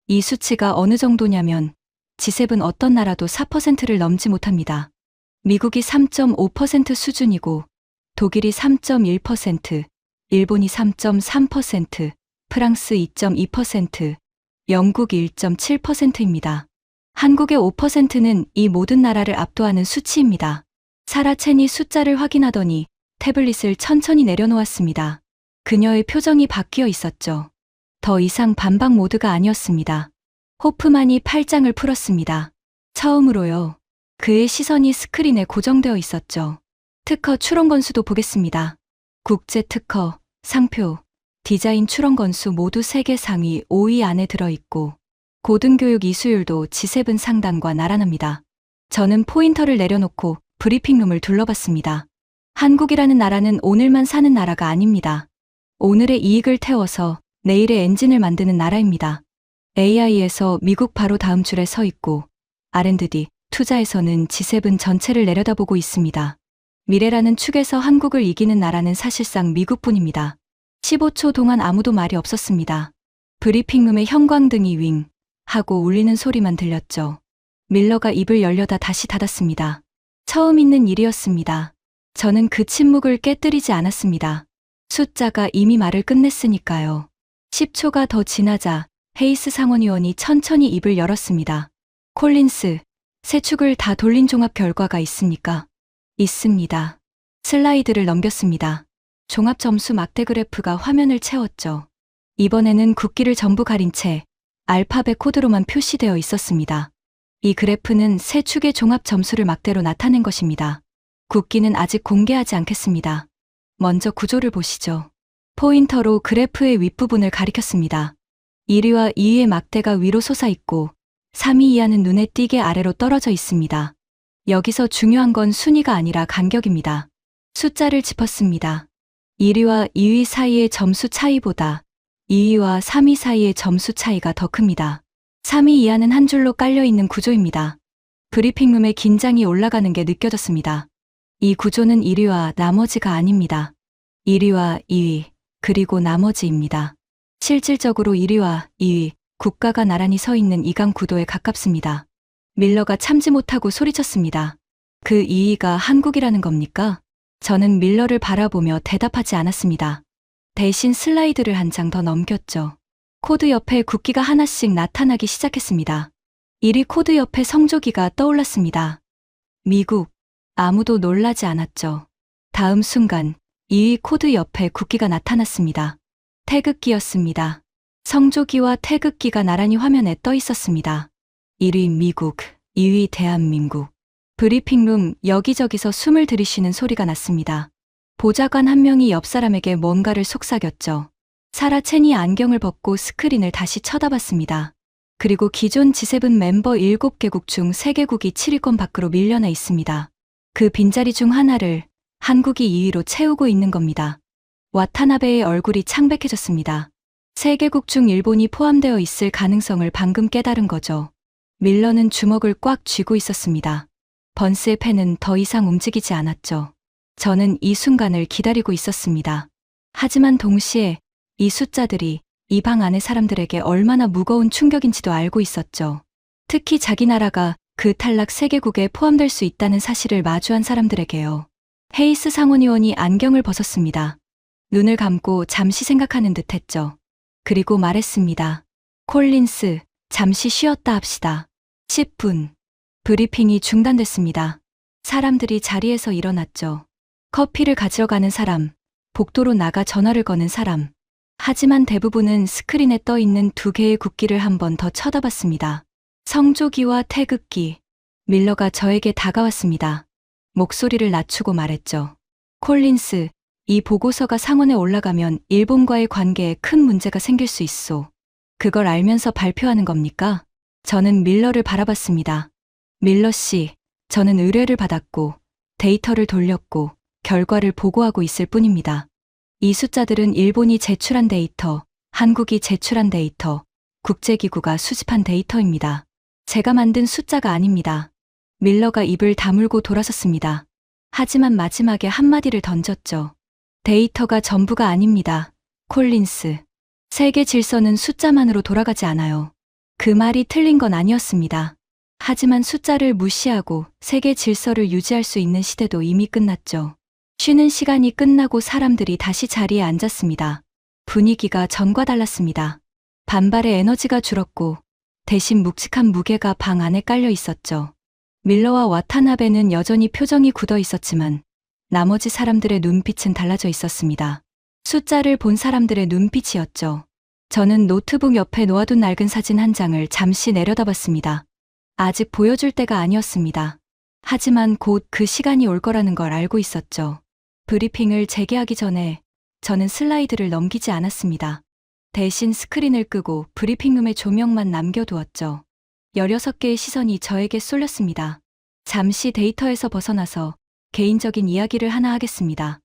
이 수치가 어느 정도냐면 G7 어떤 나라도 4%를 넘지 못합니다. 미국이 3.5% 수준이고 독일이 3.1%, 일본이 3.3%, 프랑스 2.2%, 영국 1.7%입니다. 한국의 5%는 이 모든 나라를 압도하는 수치입니다. 사라첸이 숫자를 확인하더니 태블릿을 천천히 내려놓았습니다. 그녀의 표정이 바뀌어 있었죠. 더 이상 반박 모드가 아니었습니다. 호프만이 팔짱을 풀었습니다. 처음으로요. 그의 시선이 스크린에 고정되어 있었죠. 특허 출원 건수도 보겠습니다. 국제 특허, 상표, 디자인 출원 건수 모두 세계 상위 5위 안에 들어있고 고등교육 이수율도 G7 상단과 나란합니다. 저는 포인터를 내려놓고 브리핑룸을 둘러봤습니다. 한국이라는 나라는 오늘만 사는 나라가 아닙니다. 오늘의 이익을 태워서 내일의 엔진을 만드는 나라입니다. AI에서 미국 바로 다음 줄에 서 있고 R&D, 투자에서는 G7 전체를 내려다보고 있습니다. 미래라는 축에서 한국을 이기는 나라는 사실상 미국뿐입니다. 15초 동안 아무도 말이 없었습니다. 브리핑룸의 형광등이 윙 하고 울리는 소리만 들렸죠. 밀러가 입을 열려다 다시 닫았습니다. 처음 있는 일이었습니다. 저는 그 침묵을 깨뜨리지 않았습니다. 숫자가 이미 말을 끝냈으니까요. 10초가 더 지나자 헤이스 상원의원이 천천히 입을 열었습니다. 콜린스, 세 축을 다 돌린 종합 결과가 있습니까? 있습니다. 슬라이드를 넘겼습니다. 종합 점수 막대 그래프가 화면을 채웠죠. 이번에는 국기를 전부 가린 채 알파벳 코드로만 표시되어 있었습니다. 이 그래프는 세 축의 종합 점수를 막대로 나타낸 것입니다. 국기는 아직 공개하지 않겠습니다. 먼저 구조를 보시죠. 포인터로 그래프의 윗부분을 가리켰습니다. 1위와 2위의 막대가 위로 솟아있고 3위 이하는 눈에 띄게 아래로 떨어져 있습니다. 여기서 중요한 건 순위가 아니라 간격입니다. 숫자를 짚었습니다. 1위와 2위 사이의 점수 차이보다 2위와 3위 사이의 점수 차이가 더 큽니다. 3위 이하는 한 줄로 깔려있는 구조입니다. 브리핑룸의 긴장이 올라가는 게 느껴졌습니다. 이 구조는 1위와 나머지가 아닙니다. 1위와 2위, 그리고 나머지입니다. 실질적으로 1위와 2위, 국가가 나란히 서 있는 이강 구도에 가깝습니다. 밀러가 참지 못하고 소리쳤습니다. 그 2위가 한국이라는 겁니까? 저는 밀러를 바라보며 대답하지 않았습니다. 대신 슬라이드를 한 장 더 넘겼죠. 코드 옆에 국기가 하나씩 나타나기 시작했습니다. 1위 코드 옆에 성조기가 떠올랐습니다. 미국. 아무도 놀라지 않았죠. 다음 순간 2위 코드 옆에 국기가 나타났습니다. 태극기였습니다. 성조기와 태극기가 나란히 화면에 떠 있었습니다. 1위 미국, 2위 대한민국. 브리핑룸 여기저기서 숨을 들이쉬는 소리가 났습니다. 보좌관 한 명이 옆 사람에게 뭔가를 속삭였죠. 사라 첸이 안경을 벗고 스크린을 다시 쳐다봤습니다. 그리고 기존 G7 멤버 7개국 중 3개국이 7위권 밖으로 밀려나 있습니다. 그 빈자리 중 하나를 한국이 2위로 채우고 있는 겁니다. 와타나베의 얼굴이 창백해졌습니다. 3개국 중 일본이 포함되어 있을 가능성을 방금 깨달은 거죠. 밀러는 주먹을 꽉 쥐고 있었습니다. 번스의 펜은 더 이상 움직이지 않았죠. 저는 이 순간을 기다리고 있었습니다. 하지만 동시에 이 숫자들이 이 방 안의 사람들에게 얼마나 무거운 충격인지도 알고 있었죠. 특히 자기 나라가 그 탈락 3개국에 포함될 수 있다는 사실을 마주한 사람들에게요. 헤이스 상원의원이 안경을 벗었습니다. 눈을 감고 잠시 생각하는 듯 했죠. 그리고 말했습니다. 콜린스, 잠시 쉬었다 합시다. 10분. 브리핑이 중단됐습니다. 사람들이 자리에서 일어났죠. 커피를 가지러 가는 사람, 복도로 나가 전화를 거는 사람. 하지만 대부분은 스크린에 떠 있는 2개의 국기를 한 번 더 쳐다봤습니다. 성조기와 태극기. 밀러가 저에게 다가왔습니다. 목소리를 낮추고 말했죠. 콜린스, 이 보고서가 상원에 올라가면 일본과의 관계에 큰 문제가 생길 수 있소. 그걸 알면서 발표하는 겁니까? 저는 밀러를 바라봤습니다. 밀러 씨, 저는 의뢰를 받았고 데이터를 돌렸고 결과를 보고하고 있을 뿐입니다. 이 숫자들은 일본이 제출한 데이터, 한국이 제출한 데이터, 국제기구가 수집한 데이터입니다. 제가 만든 숫자가 아닙니다. 밀러가 입을 다물고 돌아섰습니다. 하지만 마지막에 한마디를 던졌죠. 데이터가 전부가 아닙니다. 콜린스. 세계 질서는 숫자만으로 돌아가지 않아요. 그 말이 틀린 건 아니었습니다. 하지만 숫자를 무시하고 세계 질서를 유지할 수 있는 시대도 이미 끝났죠. 쉬는 시간이 끝나고 사람들이 다시 자리에 앉았습니다. 분위기가 전과 달랐습니다. 반발의 에너지가 줄었고 대신 묵직한 무게가 방 안에 깔려 있었죠. 밀러와 와타나베는 여전히 표정이 굳어 있었지만 나머지 사람들의 눈빛은 달라져 있었습니다. 숫자를 본 사람들의 눈빛이었죠. 저는 노트북 옆에 놓아둔 낡은 사진 한 장을 잠시 내려다봤습니다. 아직 보여줄 때가 아니었습니다. 하지만 곧 그 시간이 올 거라는 걸 알고 있었죠. 브리핑을 재개하기 전에 저는 슬라이드를 넘기지 않았습니다. 대신 스크린을 끄고 브리핑룸의 조명만 남겨두었죠. 16개의 시선이 저에게 쏠렸습니다. 잠시 데이터에서 벗어나서 개인적인 이야기를 하나 하겠습니다.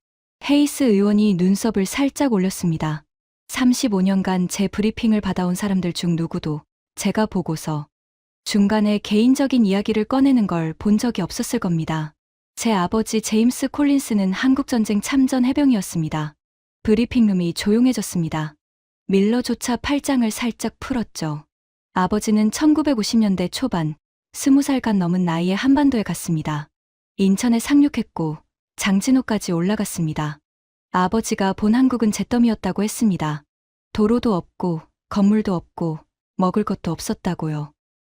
헤이스 의원이 눈썹을 살짝 올렸습니다. 35년간 제 브리핑을 받아온 사람들 중 누구도 제가 보고서 중간에 개인적인 이야기를 꺼내는 걸 본 적이 없었을 겁니다. 제 아버지 제임스 콜린스는 한국전쟁 참전 해병이었습니다. 브리핑룸이 조용해졌습니다. 밀러조차 팔짱을 살짝 풀었죠. 아버지는 1950년대 초반 20살간 넘은 나이에 한반도에 갔습니다. 인천에 상륙했고 장진호까지 올라갔습니다. 아버지가 본 한국은 잿더미였다고 했습니다. 도로도 없고 건물도 없고 먹을 것도 없었다고요.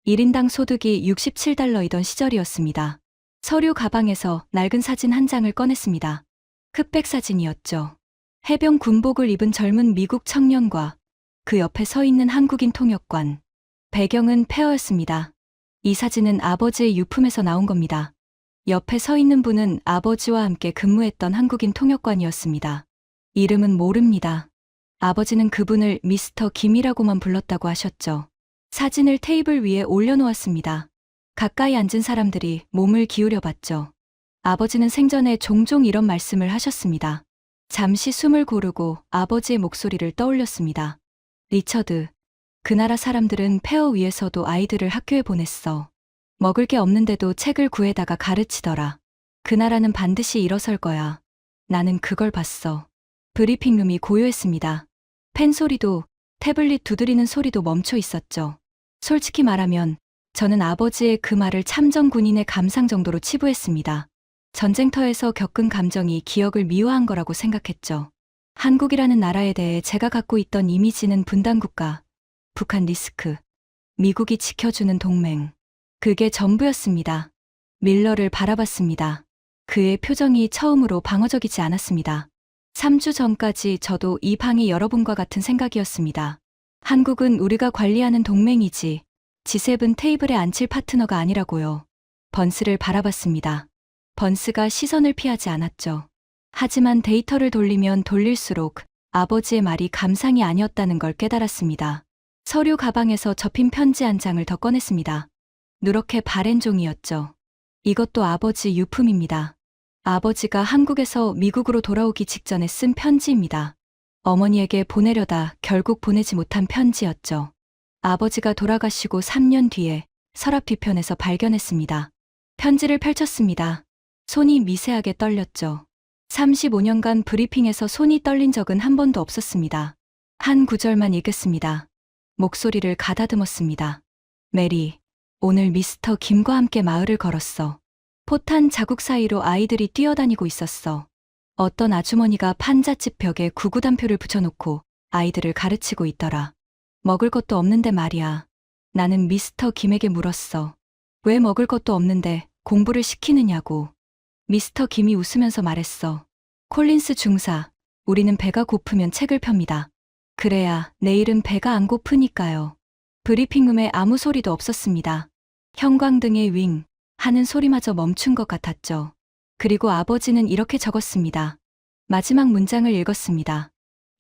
1인당 소득이 67달러이던 시절이었습니다. 서류 가방에서 낡은 사진 한 장을 꺼냈습니다. 흑백 사진이었죠. 해병 군복을 입은 젊은 미국 청년과 그 옆에 서 있는 한국인 통역관. 배경은 폐허였습니다. 이 사진은 아버지의 유품에서 나온 겁니다. 옆에 서 있는 분은 아버지와 함께 근무했던 한국인 통역관이었습니다. 이름은 모릅니다. 아버지는 그분을 미스터 김이라고만 불렀다고 하셨죠. 사진을 테이블 위에 올려놓았습니다. 가까이 앉은 사람들이 몸을 기울여 봤죠. 아버지는 생전에 종종 이런 말씀을 하셨습니다. 잠시 숨을 고르고 아버지의 목소리를 떠올렸습니다. 리처드, 그 나라 사람들은 폐허 위에서도 아이들을 학교에 보냈어. 먹을 게 없는데도 책을 구해다가 가르치더라. 그 나라는 반드시 일어설 거야. 나는 그걸 봤어. 브리핑룸이 고요했습니다. 펜 소리도, 태블릿 두드리는 소리도 멈춰 있었죠. 솔직히 말하면 저는 아버지의 그 말을 참전 군인의 감상 정도로 치부했습니다. 전쟁터에서 겪은 감정이 기억을 미화한 거라고 생각했죠. 한국이라는 나라에 대해 제가 갖고 있던 이미지는 분단국가, 북한 리스크, 미국이 지켜주는 동맹. 그게 전부였습니다. 밀러를 바라봤습니다. 그의 표정이 처음으로 방어적이지 않았습니다. 3주 전까지 저도 이 방이 여러분과 같은 생각이었습니다. 한국은 우리가 관리하는 동맹이지, G7 테이블에 앉힐 파트너가 아니라고요. 번스를 바라봤습니다. 번스가 시선을 피하지 않았죠. 하지만 데이터를 돌리면 돌릴수록 아버지의 말이 감상이 아니었다는 걸 깨달았습니다. 서류 가방에서 접힌 편지 한 장을 더 꺼냈습니다. 누렇게 바랜 종이였죠. 이것도 아버지 유품입니다. 아버지가 한국에서 미국으로 돌아오기 직전에 쓴 편지입니다. 어머니에게 보내려다 결국 보내지 못한 편지였죠. 아버지가 돌아가시고 3년 뒤에 서랍 뒤편에서 발견했습니다. 편지를 펼쳤습니다. 손이 미세하게 떨렸죠. 35년간 브리핑에서 손이 떨린 적은 한 번도 없었습니다. 한 구절만 읽겠습니다. 목소리를 가다듬었습니다. 메리, 오늘 미스터 김과 함께 마을을 걸었어. 포탄 자국 사이로 아이들이 뛰어다니고 있었어. 어떤 아주머니가 판잣집 벽에 구구단표를 붙여놓고 아이들을 가르치고 있더라. 먹을 것도 없는데 말이야. 나는 미스터 김에게 물었어. 왜 먹을 것도 없는데 공부를 시키느냐고. 미스터 김이 웃으면서 말했어. 콜린스 중사, 우리는 배가 고프면 책을 펴니다. 그래야 내일은 배가 안 고프니까요. 브리핑룸에 아무 소리도 없었습니다. 형광등의 윙 하는 소리마저 멈춘 것 같았죠. 그리고 아버지는 이렇게 적었습니다. 마지막 문장을 읽었습니다.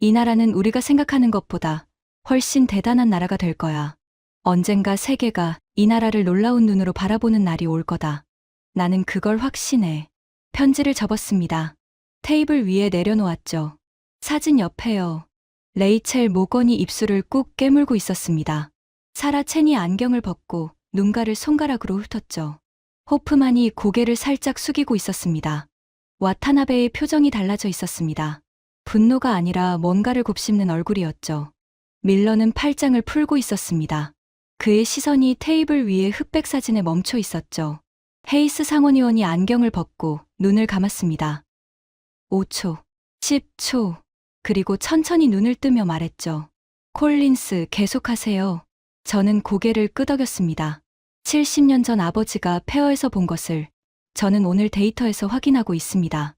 이 나라는 우리가 생각하는 것보다 훨씬 대단한 나라가 될 거야. 언젠가 세계가 이 나라를 놀라운 눈으로 바라보는 날이 올 거다. 나는 그걸 확신해. 편지를 접었습니다. 테이블 위에 내려놓았죠. 사진 옆에요. 레이첼 모건이 입술을 꾹 깨물고 있었습니다. 사라 첸이 안경을 벗고 눈가를 손가락으로 훑었죠. 호프만이 고개를 살짝 숙이고 있었습니다. 와타나베의 표정이 달라져 있었습니다. 분노가 아니라 뭔가를 곱씹는 얼굴이었죠. 밀러는 팔짱을 풀고 있었습니다. 그의 시선이 테이블 위의 흑백 사진에 멈춰 있었죠. 헤이스 상원의원이 안경을 벗고 눈을 감았습니다. 5초, 10초, 그리고 천천히 눈을 뜨며 말했죠. 콜린스, 계속하세요. 저는 고개를 끄덕였습니다. 70년 전 아버지가 폐허에서 본 것을 저는 오늘 데이터에서 확인하고 있습니다.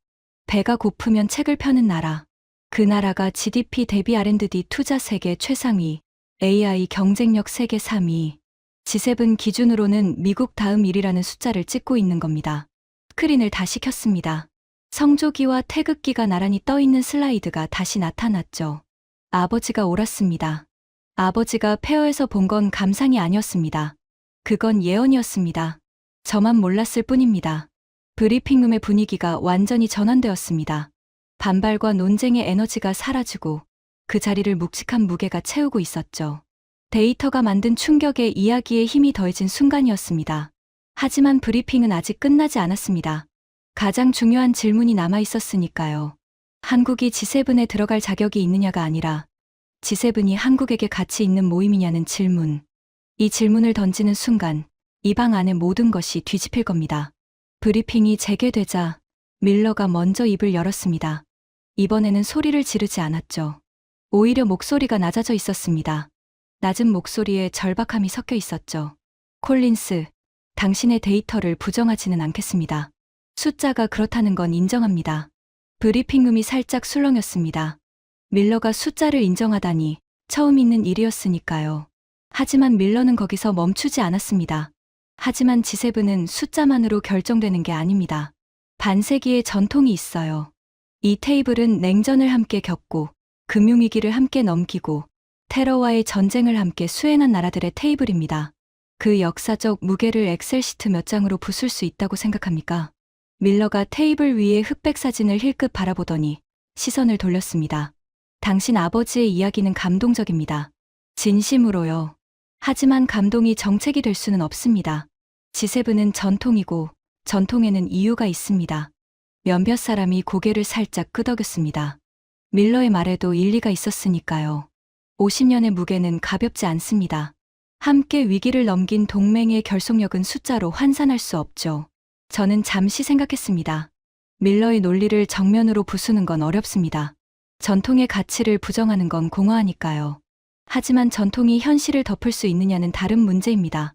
배가 고프면 책을 펴는 나라. 그 나라가 GDP 대비 R&D 투자 세계 최상위, AI 경쟁력 세계 3위, G7 기준으로는 미국 다음 1위라는 숫자를 찍고 있는 겁니다. 스크린을 다시 켰습니다. 성조기와 태극기가 나란히 떠있는 슬라이드가 다시 나타났죠. 아버지가 옳았습니다. 아버지가 폐허에서 본 건 감상이 아니었습니다. 그건 예언이었습니다. 저만 몰랐을 뿐입니다. 브리핑룸의 분위기가 완전히 전환되었습니다. 반발과 논쟁의 에너지가 사라지고 그 자리를 묵직한 무게가 채우고 있었죠. 데이터가 만든 충격에 이야기의 힘이 더해진 순간이었습니다. 하지만 브리핑은 아직 끝나지 않았습니다. 가장 중요한 질문이 남아 있었으니까요. 한국이 G7에 들어갈 자격이 있느냐가 아니라 G7이 한국에게 가치 있는 모임이냐는 질문. 이 질문을 던지는 순간 이 방 안의 모든 것이 뒤집힐 겁니다. 브리핑이 재개되자 밀러가 먼저 입을 열었습니다. 이번에는 소리를 지르지 않았죠. 오히려 목소리가 낮아져 있었습니다. 낮은 목소리에 절박함이 섞여 있었죠. 콜린스, 당신의 데이터를 부정하지는 않겠습니다. 숫자가 그렇다는 건 인정합니다. 브리핑룸이 살짝 술렁였습니다. 밀러가 숫자를 인정하다니 처음 있는 일이었으니까요. 하지만 밀러는 거기서 멈추지 않았습니다. 하지만 G7은 숫자만으로 결정되는 게 아닙니다. 반세기의 전통이 있어요. 이 테이블은 냉전을 함께 겪고 금융위기를 함께 넘기고 테러와의 전쟁을 함께 수행한 나라들의 테이블입니다. 그 역사적 무게를 엑셀 시트 몇 장으로 부술 수 있다고 생각합니까? 밀러가 테이블 위의 흑백 사진을 힐끗 바라보더니 시선을 돌렸습니다. 당신 아버지의 이야기는 감동적입니다. 진심으로요. 하지만 감동이 정책이 될 수는 없습니다. G7은 전통이고 전통에는 이유가 있습니다. 몇몇 사람이 고개를 살짝 끄덕였습니다. 밀러의 말에도 일리가 있었으니까요. 50년의 무게는 가볍지 않습니다. 함께 위기를 넘긴 동맹의 결속력은 숫자로 환산할 수 없죠. 저는 잠시 생각했습니다. 밀러의 논리를 정면으로 부수는 건 어렵습니다. 전통의 가치를 부정하는 건 공허하니까요. 하지만 전통이 현실을 덮을 수 있느냐는 다른 문제입니다.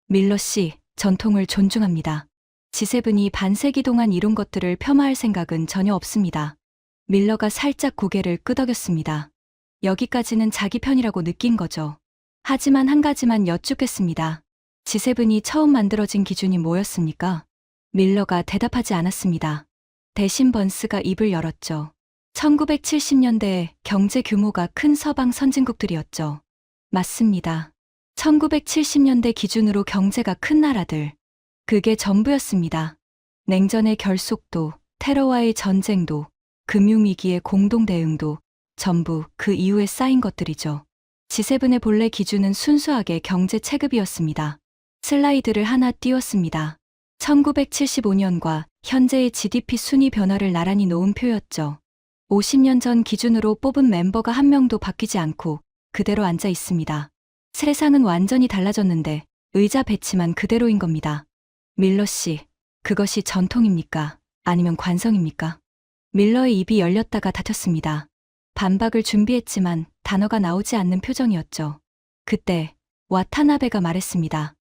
밀러 씨, 전통을 존중합니다. G7이 반세기 동안 이룬 것들을 폄하할 생각은 전혀 없습니다. 밀러가 살짝 고개를 끄덕였습니다. 여기까지는 자기 편이라고 느낀 거죠. 하지만 한 가지만 여쭙겠습니다. G7이 처음 만들어진 기준이 뭐였습니까? 밀러가 대답하지 않았습니다. 대신 번스가 입을 열었죠. 1970년대에 경제 규모가 큰 서방 선진국들이었죠. 맞습니다. 1970년대 기준으로 경제가 큰 나라들. 그게 전부였습니다. 냉전의 결속도, 테러와의 전쟁도, 금융위기의 공동 대응도 전부 그 이후에 쌓인 것들이죠. G7의 본래 기준은 순수하게 경제 체급이었습니다. 슬라이드를 하나 띄웠습니다. 1975년과 현재의 GDP 순위 변화를 나란히 놓은 표였죠. 50년 전 기준으로 뽑은 멤버가 한 명도 바뀌지 않고 그대로 앉아 있습니다. 세상은 완전히 달라졌는데 의자 배치만 그대로인 겁니다. 밀러 씨, 그것이 전통입니까? 아니면 관성입니까? 밀러의 입이 열렸다가 닫혔습니다. 반박을 준비했지만 단어가 나오지 않는 표정이었죠. 그때 와타나베가 말했습니다.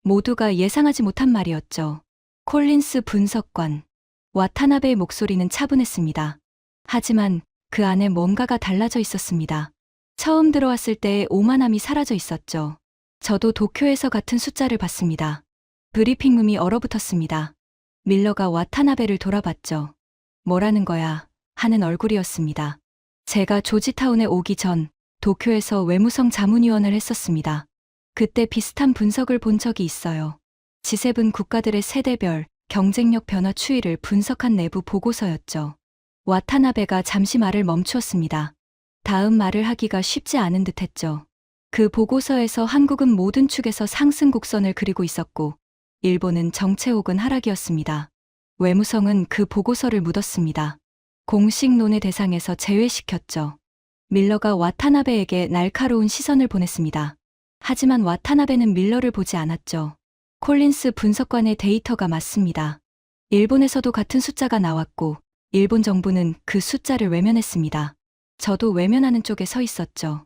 모두가 예상하지 못한 말이었죠. 콜린스 분석관. 와타나베의 목소리는 차분했습니다. 하지만 그 안에 뭔가가 달라져 있었습니다. 처음 들어왔을 때의 오만함이 사라져 있었죠. 저도 도쿄에서 같은 숫자를 봤습니다. 브리핑룸이 얼어붙었습니다. 밀러가 와타나베를 돌아봤죠. 뭐라는 거야? 하는 얼굴이었습니다. 제가 조지타운에 오기 전 도쿄에서 외무성 자문위원을 했었습니다. 그때 비슷한 분석을 본 적이 있어요. G7 국가들의 세대별 경쟁력 변화 추이를 분석한 내부 보고서였죠. 와타나베가 잠시 말을 멈추었습니다. 다음 말을 하기가 쉽지 않은 듯했죠. 그 보고서에서 한국은 모든 축에서 상승 곡선을 그리고 있었고 일본은 정체 혹은 하락이었습니다. 외무성은 그 보고서를 묻었습니다. 공식 논의 대상에서 제외시켰죠. 밀러가 와타나베에게 날카로운 시선을 보냈습니다. 하지만 와타나베는 밀러를 보지 않았죠. 콜린스 분석관의 데이터가 맞습니다. 일본에서도 같은 숫자가 나왔고 일본 정부는 그 숫자를 외면했습니다. 저도 외면하는 쪽에 서 있었죠.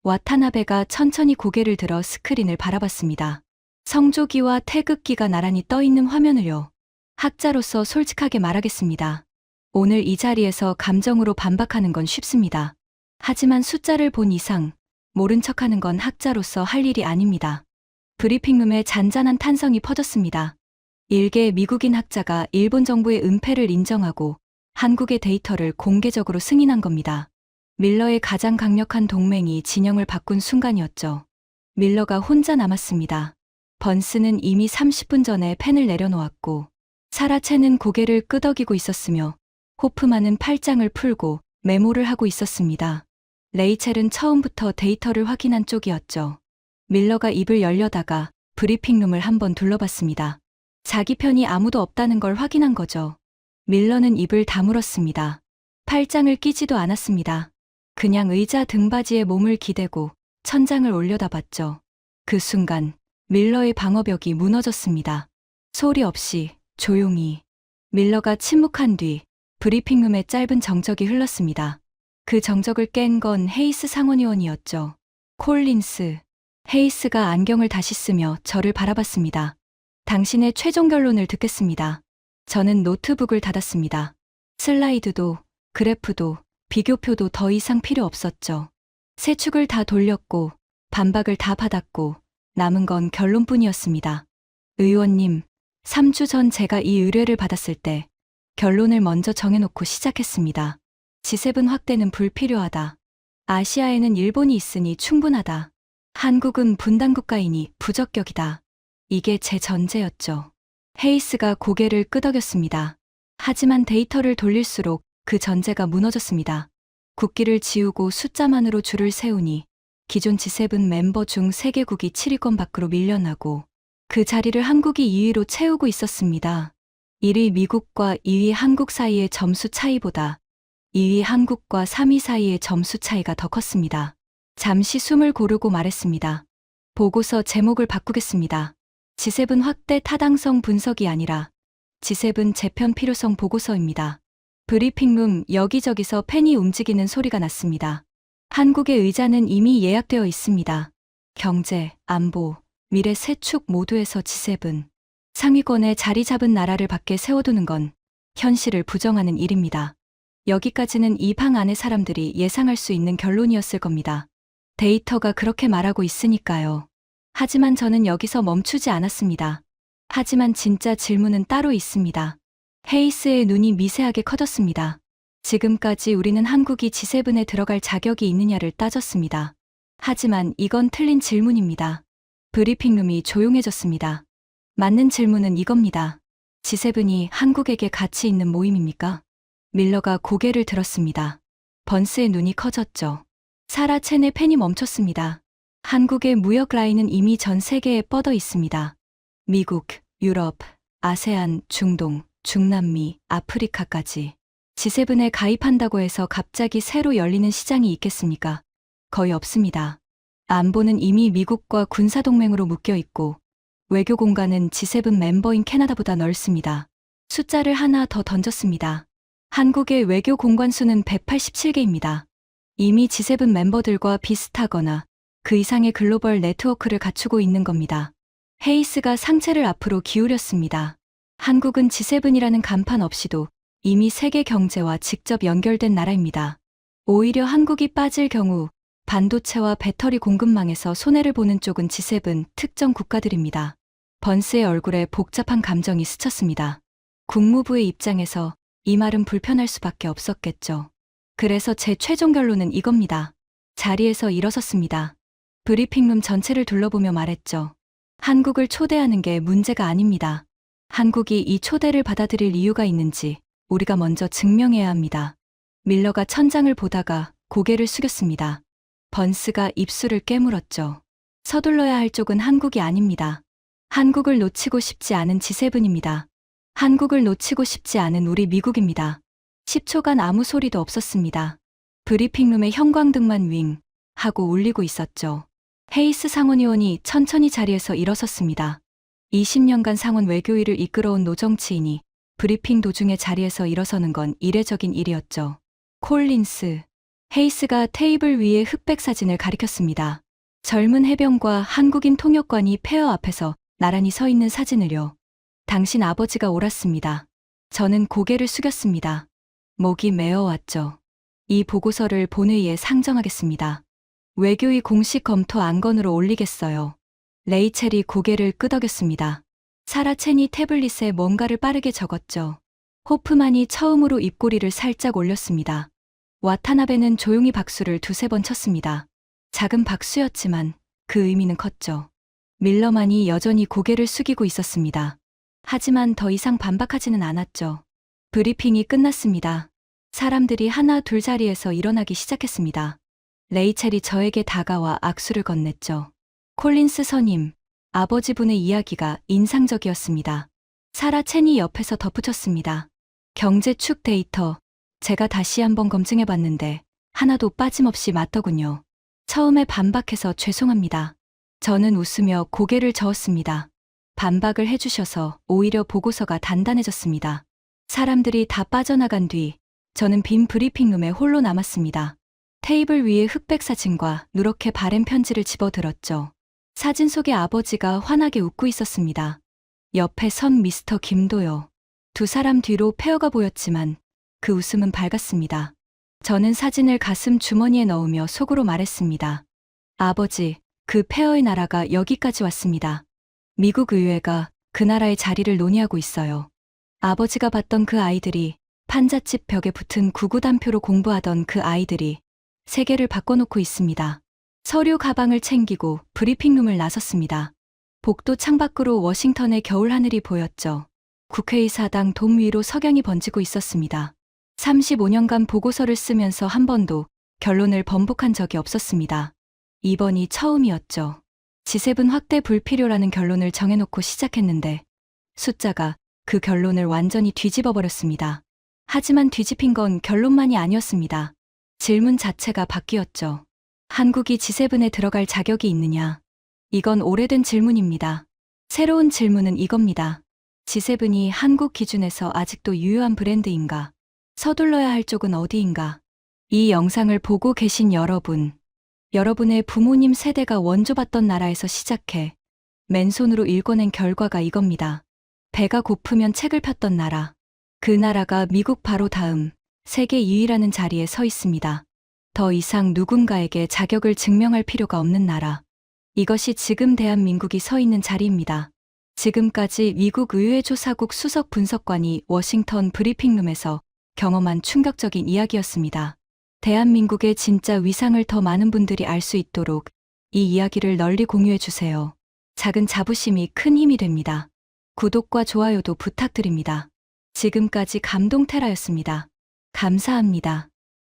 와타나베가 천천히 고개를 들어 스크린을 바라봤습니다. 성조기와 태극기가 나란히 떠 있는 화면을요. 학자로서 솔직하게 말하겠습니다. 오늘 이 자리에서 감정으로 반박하는 건 쉽습니다. 하지만 숫자를 본 이상 모른 척하는 건 학자로서 할 일이 아닙니다. 브리핑룸에 잔잔한 탄성이 퍼졌습니다. 일개 미국인 학자가 일본 정부의 은폐를 인정하고 한국의 데이터를 공개적으로 승인한 겁니다. 밀러의 가장 강력한 동맹이 진영을 바꾼 순간이었죠. 밀러가 혼자 남았습니다. 번스는 이미 30분 전에 펜을 내려놓았고 사라체는 고개를 끄덕이고 있었으며 호프만은 팔짱을 풀고 메모를 하고 있었습니다. 레이첼은 처음부터 데이터를 확인한 쪽이었죠. 밀러가 입을 열려다가 브리핑룸을 한번 둘러봤습니다. 자기 편이 아무도 없다는 걸 확인한 거죠. 밀러는 입을 다물었습니다. 팔짱을 끼지도 않았습니다. 그냥 의자 등받이에 몸을 기대고 천장을 올려다봤죠. 그 순간 밀러의 방어벽이 무너졌습니다. 소리 없이 조용히. 밀러가 침묵한 뒤 브리핑룸에 짧은 정적이 흘렀습니다. 그 정적을 깬 건 헤이스 상원의원이었죠. 콜린스. 헤이스가 안경을 다시 쓰며 저를 바라봤습니다. 당신의 최종 결론을 듣겠습니다. 저는 노트북을 닫았습니다. 슬라이드도, 그래프도, 비교표도 더 이상 필요 없었죠. 세 축을 다 돌렸고, 반박을 다 받았고, 남은 건 결론뿐이었습니다. 의원님, 3주 전 제가 이 의뢰를 받았을 때, 결론을 먼저 정해놓고 시작했습니다. G7 확대는 불필요하다. 아시아에는 일본이 있으니 충분하다. 한국은 분단국가이니 부적격이다. 이게 제 전제였죠. 헤이스가 고개를 끄덕였습니다. 하지만 데이터를 돌릴수록 그 전제가 무너졌습니다. 국기를 지우고 숫자만으로 줄을 세우니 기존 G7 멤버 중 3개국이 7위권 밖으로 밀려나고 그 자리를 한국이 2위로 채우고 있었습니다. 1위 미국과 2위 한국 사이의 점수 차이보다 2위 한국과 3위 사이의 점수 차이가 더 컸습니다. 잠시 숨을 고르고 말했습니다. 보고서 제목을 바꾸겠습니다. G7 확대 타당성 분석이 아니라 G7 재편 필요성 보고서입니다. 브리핑룸 여기저기서 펜이 움직이는 소리가 났습니다. 한국의 의자는 이미 예약되어 있습니다. 경제, 안보, 미래 세 축 모두에서 G7 상위권에 자리 잡은 나라를 밖에 세워두는 건 현실을 부정하는 일입니다. 여기까지는 이 방 안의 사람들이 예상할 수 있는 결론이었을 겁니다. 데이터가 그렇게 말하고 있으니까요. 하지만 저는 여기서 멈추지 않았습니다. 하지만 진짜 질문은 따로 있습니다. 헤이스의 눈이 미세하게 커졌습니다. 지금까지 우리는 한국이 G7에 들어갈 자격이 있느냐를 따졌습니다. 하지만 이건 틀린 질문입니다. 브리핑룸이 조용해졌습니다. 맞는 질문은 이겁니다. G7이 한국에게 가치 있는 모임입니까? 밀러가 고개를 들었습니다. 번스의 눈이 커졌죠. 사라 첸의 펜이 멈췄습니다. 한국의 무역 라인은 이미 전 세계에 뻗어 있습니다. 미국, 유럽, 아세안, 중동, 중남미, 아프리카까지 G7에 가입한다고 해서 갑자기 새로 열리는 시장이 있겠습니까? 거의 없습니다. 안보는 이미 미국과 군사동맹으로 묶여 있고 외교 공간은 G7 멤버인 캐나다보다 넓습니다. 숫자를 하나 더 던졌습니다. 한국의 외교 공간 수는 187개입니다. 이미 G7 멤버들과 비슷하거나 그 이상의 글로벌 네트워크를 갖추고 있는 겁니다. 헤이스가 상체를 앞으로 기울였습니다. 한국은 G7이라는 간판 없이도 이미 세계 경제와 직접 연결된 나라입니다. 오히려 한국이 빠질 경우 반도체와 배터리 공급망에서 손해를 보는 쪽은 G7 특정 국가들입니다. 번스의 얼굴에 복잡한 감정이 스쳤습니다. 국무부의 입장에서 이 말은 불편할 수밖에 없었겠죠. 그래서 제 최종 결론은 이겁니다. 자리에서 일어섰습니다. 브리핑룸 전체를 둘러보며 말했죠. 한국을 초대하는 게 문제가 아닙니다. 한국이 이 초대를 받아들일 이유가 있는지 우리가 먼저 증명해야 합니다. 밀러가 천장을 보다가 고개를 숙였습니다. 번스가 입술을 깨물었죠. 서둘러야 할 쪽은 한국이 아닙니다. 한국을 놓치고 싶지 않은 G7입니다. 한국을 놓치고 싶지 않은 우리 미국입니다. 10초간 아무 소리도 없었습니다. 브리핑룸의 형광등만 윙 하고 울리고 있었죠. 헤이스 상원의원이 천천히 자리에서 일어섰습니다. 20년간 상원 외교위를 이끌어온 노정치인이 브리핑 도중에 자리에서 일어서는 건 이례적인 일이었죠. 콜린스. 헤이스가 테이블 위에 흑백 사진을 가리켰습니다. 젊은 해병과 한국인 통역관이 폐허 앞에서 나란히 서 있는 사진을요. 당신 아버지가 옳았습니다. 저는 고개를 숙였습니다. 목이 메어왔죠. 이 보고서를 본회의에 상정하겠습니다. 외교위 공식 검토 안건으로 올리겠어요. 레이첼이 고개를 끄덕였습니다. 사라 첸이 태블릿에 뭔가를 빠르게 적었죠. 호프만이 처음으로 입꼬리를 살짝 올렸습니다. 와타나베는 조용히 박수를 두세 번 쳤습니다. 작은 박수였지만 그 의미는 컸죠. 밀러만이 여전히 고개를 숙이고 있었습니다. 하지만 더 이상 반박하지는 않았죠. 브리핑이 끝났습니다. 사람들이 하나 둘 자리에서 일어나기 시작했습니다. 레이첼이 저에게 다가와 악수를 건넸죠. 콜린스 선임, 아버지분의 이야기가 인상적이었습니다. 사라 첸이 옆에서 덧붙였습니다. 경제축 데이터, 제가 다시 한번 검증해봤는데 하나도 빠짐없이 맞더군요. 처음에 반박해서 죄송합니다. 저는 웃으며 고개를 저었습니다. 반박을 해주셔서 오히려 보고서가 단단해졌습니다. 사람들이 다 빠져나간 뒤 저는 빈 브리핑룸에 홀로 남았습니다. 테이블 위에 흑백 사진과 누렇게 바랜 편지를 집어들었죠. 사진 속에 아버지가 환하게 웃고 있었습니다. 옆에 선 미스터 김도요. 두 사람 뒤로 폐허가 보였지만 그 웃음은 밝았습니다. 저는 사진을 가슴 주머니에 넣으며 속으로 말했습니다. 아버지, 그 폐허의 나라가 여기까지 왔습니다. 미국 의회가 그 나라의 자리를 논의하고 있어요. 아버지가 봤던 그 아이들이 판잣집 벽에 붙은 구구단표로 공부하던 그 아이들이 세계를 바꿔놓고 있습니다. 서류 가방을 챙기고 브리핑룸을 나섰습니다. 복도 창밖으로 워싱턴의 겨울 하늘이 보였죠. 국회의사당 돔 위로 석양이 번지고 있었습니다. 35년간 보고서를 쓰면서 한 번도 결론을 번복한 적이 없었습니다. 이번이 처음이었죠. 지세분 확대 불필요라는 결론을 정해놓고 시작했는데 숫자가 그 결론을 완전히 뒤집어 버렸습니다. 하지만 뒤집힌 건 결론만이 아니었습니다. 질문 자체가 바뀌었죠. 한국이 지세분에 들어갈 자격이 있느냐? 이건 오래된 질문입니다. 새로운 질문은 이겁니다. 지세븐이 한국 기준에서 아직도 유효한 브랜드인가? 서둘러야 할 쪽은 어디인가? 이 영상을 보고 계신 여러분의 부모님 세대가 원조받던 나라에서 시작해 맨손으로 읽어낸 결과가 이겁니다. 배가 고프면 책을 폈던 나라. 그 나라가 미국 바로 다음 세계 2위라는 자리에 서 있습니다. 더 이상 누군가에게 자격을 증명할 필요가 없는 나라. 이것이 지금 대한민국이 서 있는 자리입니다. 지금까지 미국 의회 조사국 수석 분석관이 워싱턴 브리핑룸에서 경험한 충격적인 이야기였습니다. 대한민국의 진짜 위상을 더 많은 분들이 알 수 있도록 이 이야기를 널리 공유해 주세요. 작은 자부심이 큰 힘이 됩니다. 구독과 좋아요도 부탁드립니다. 지금까지 감동테라였습니다. 감사합니다.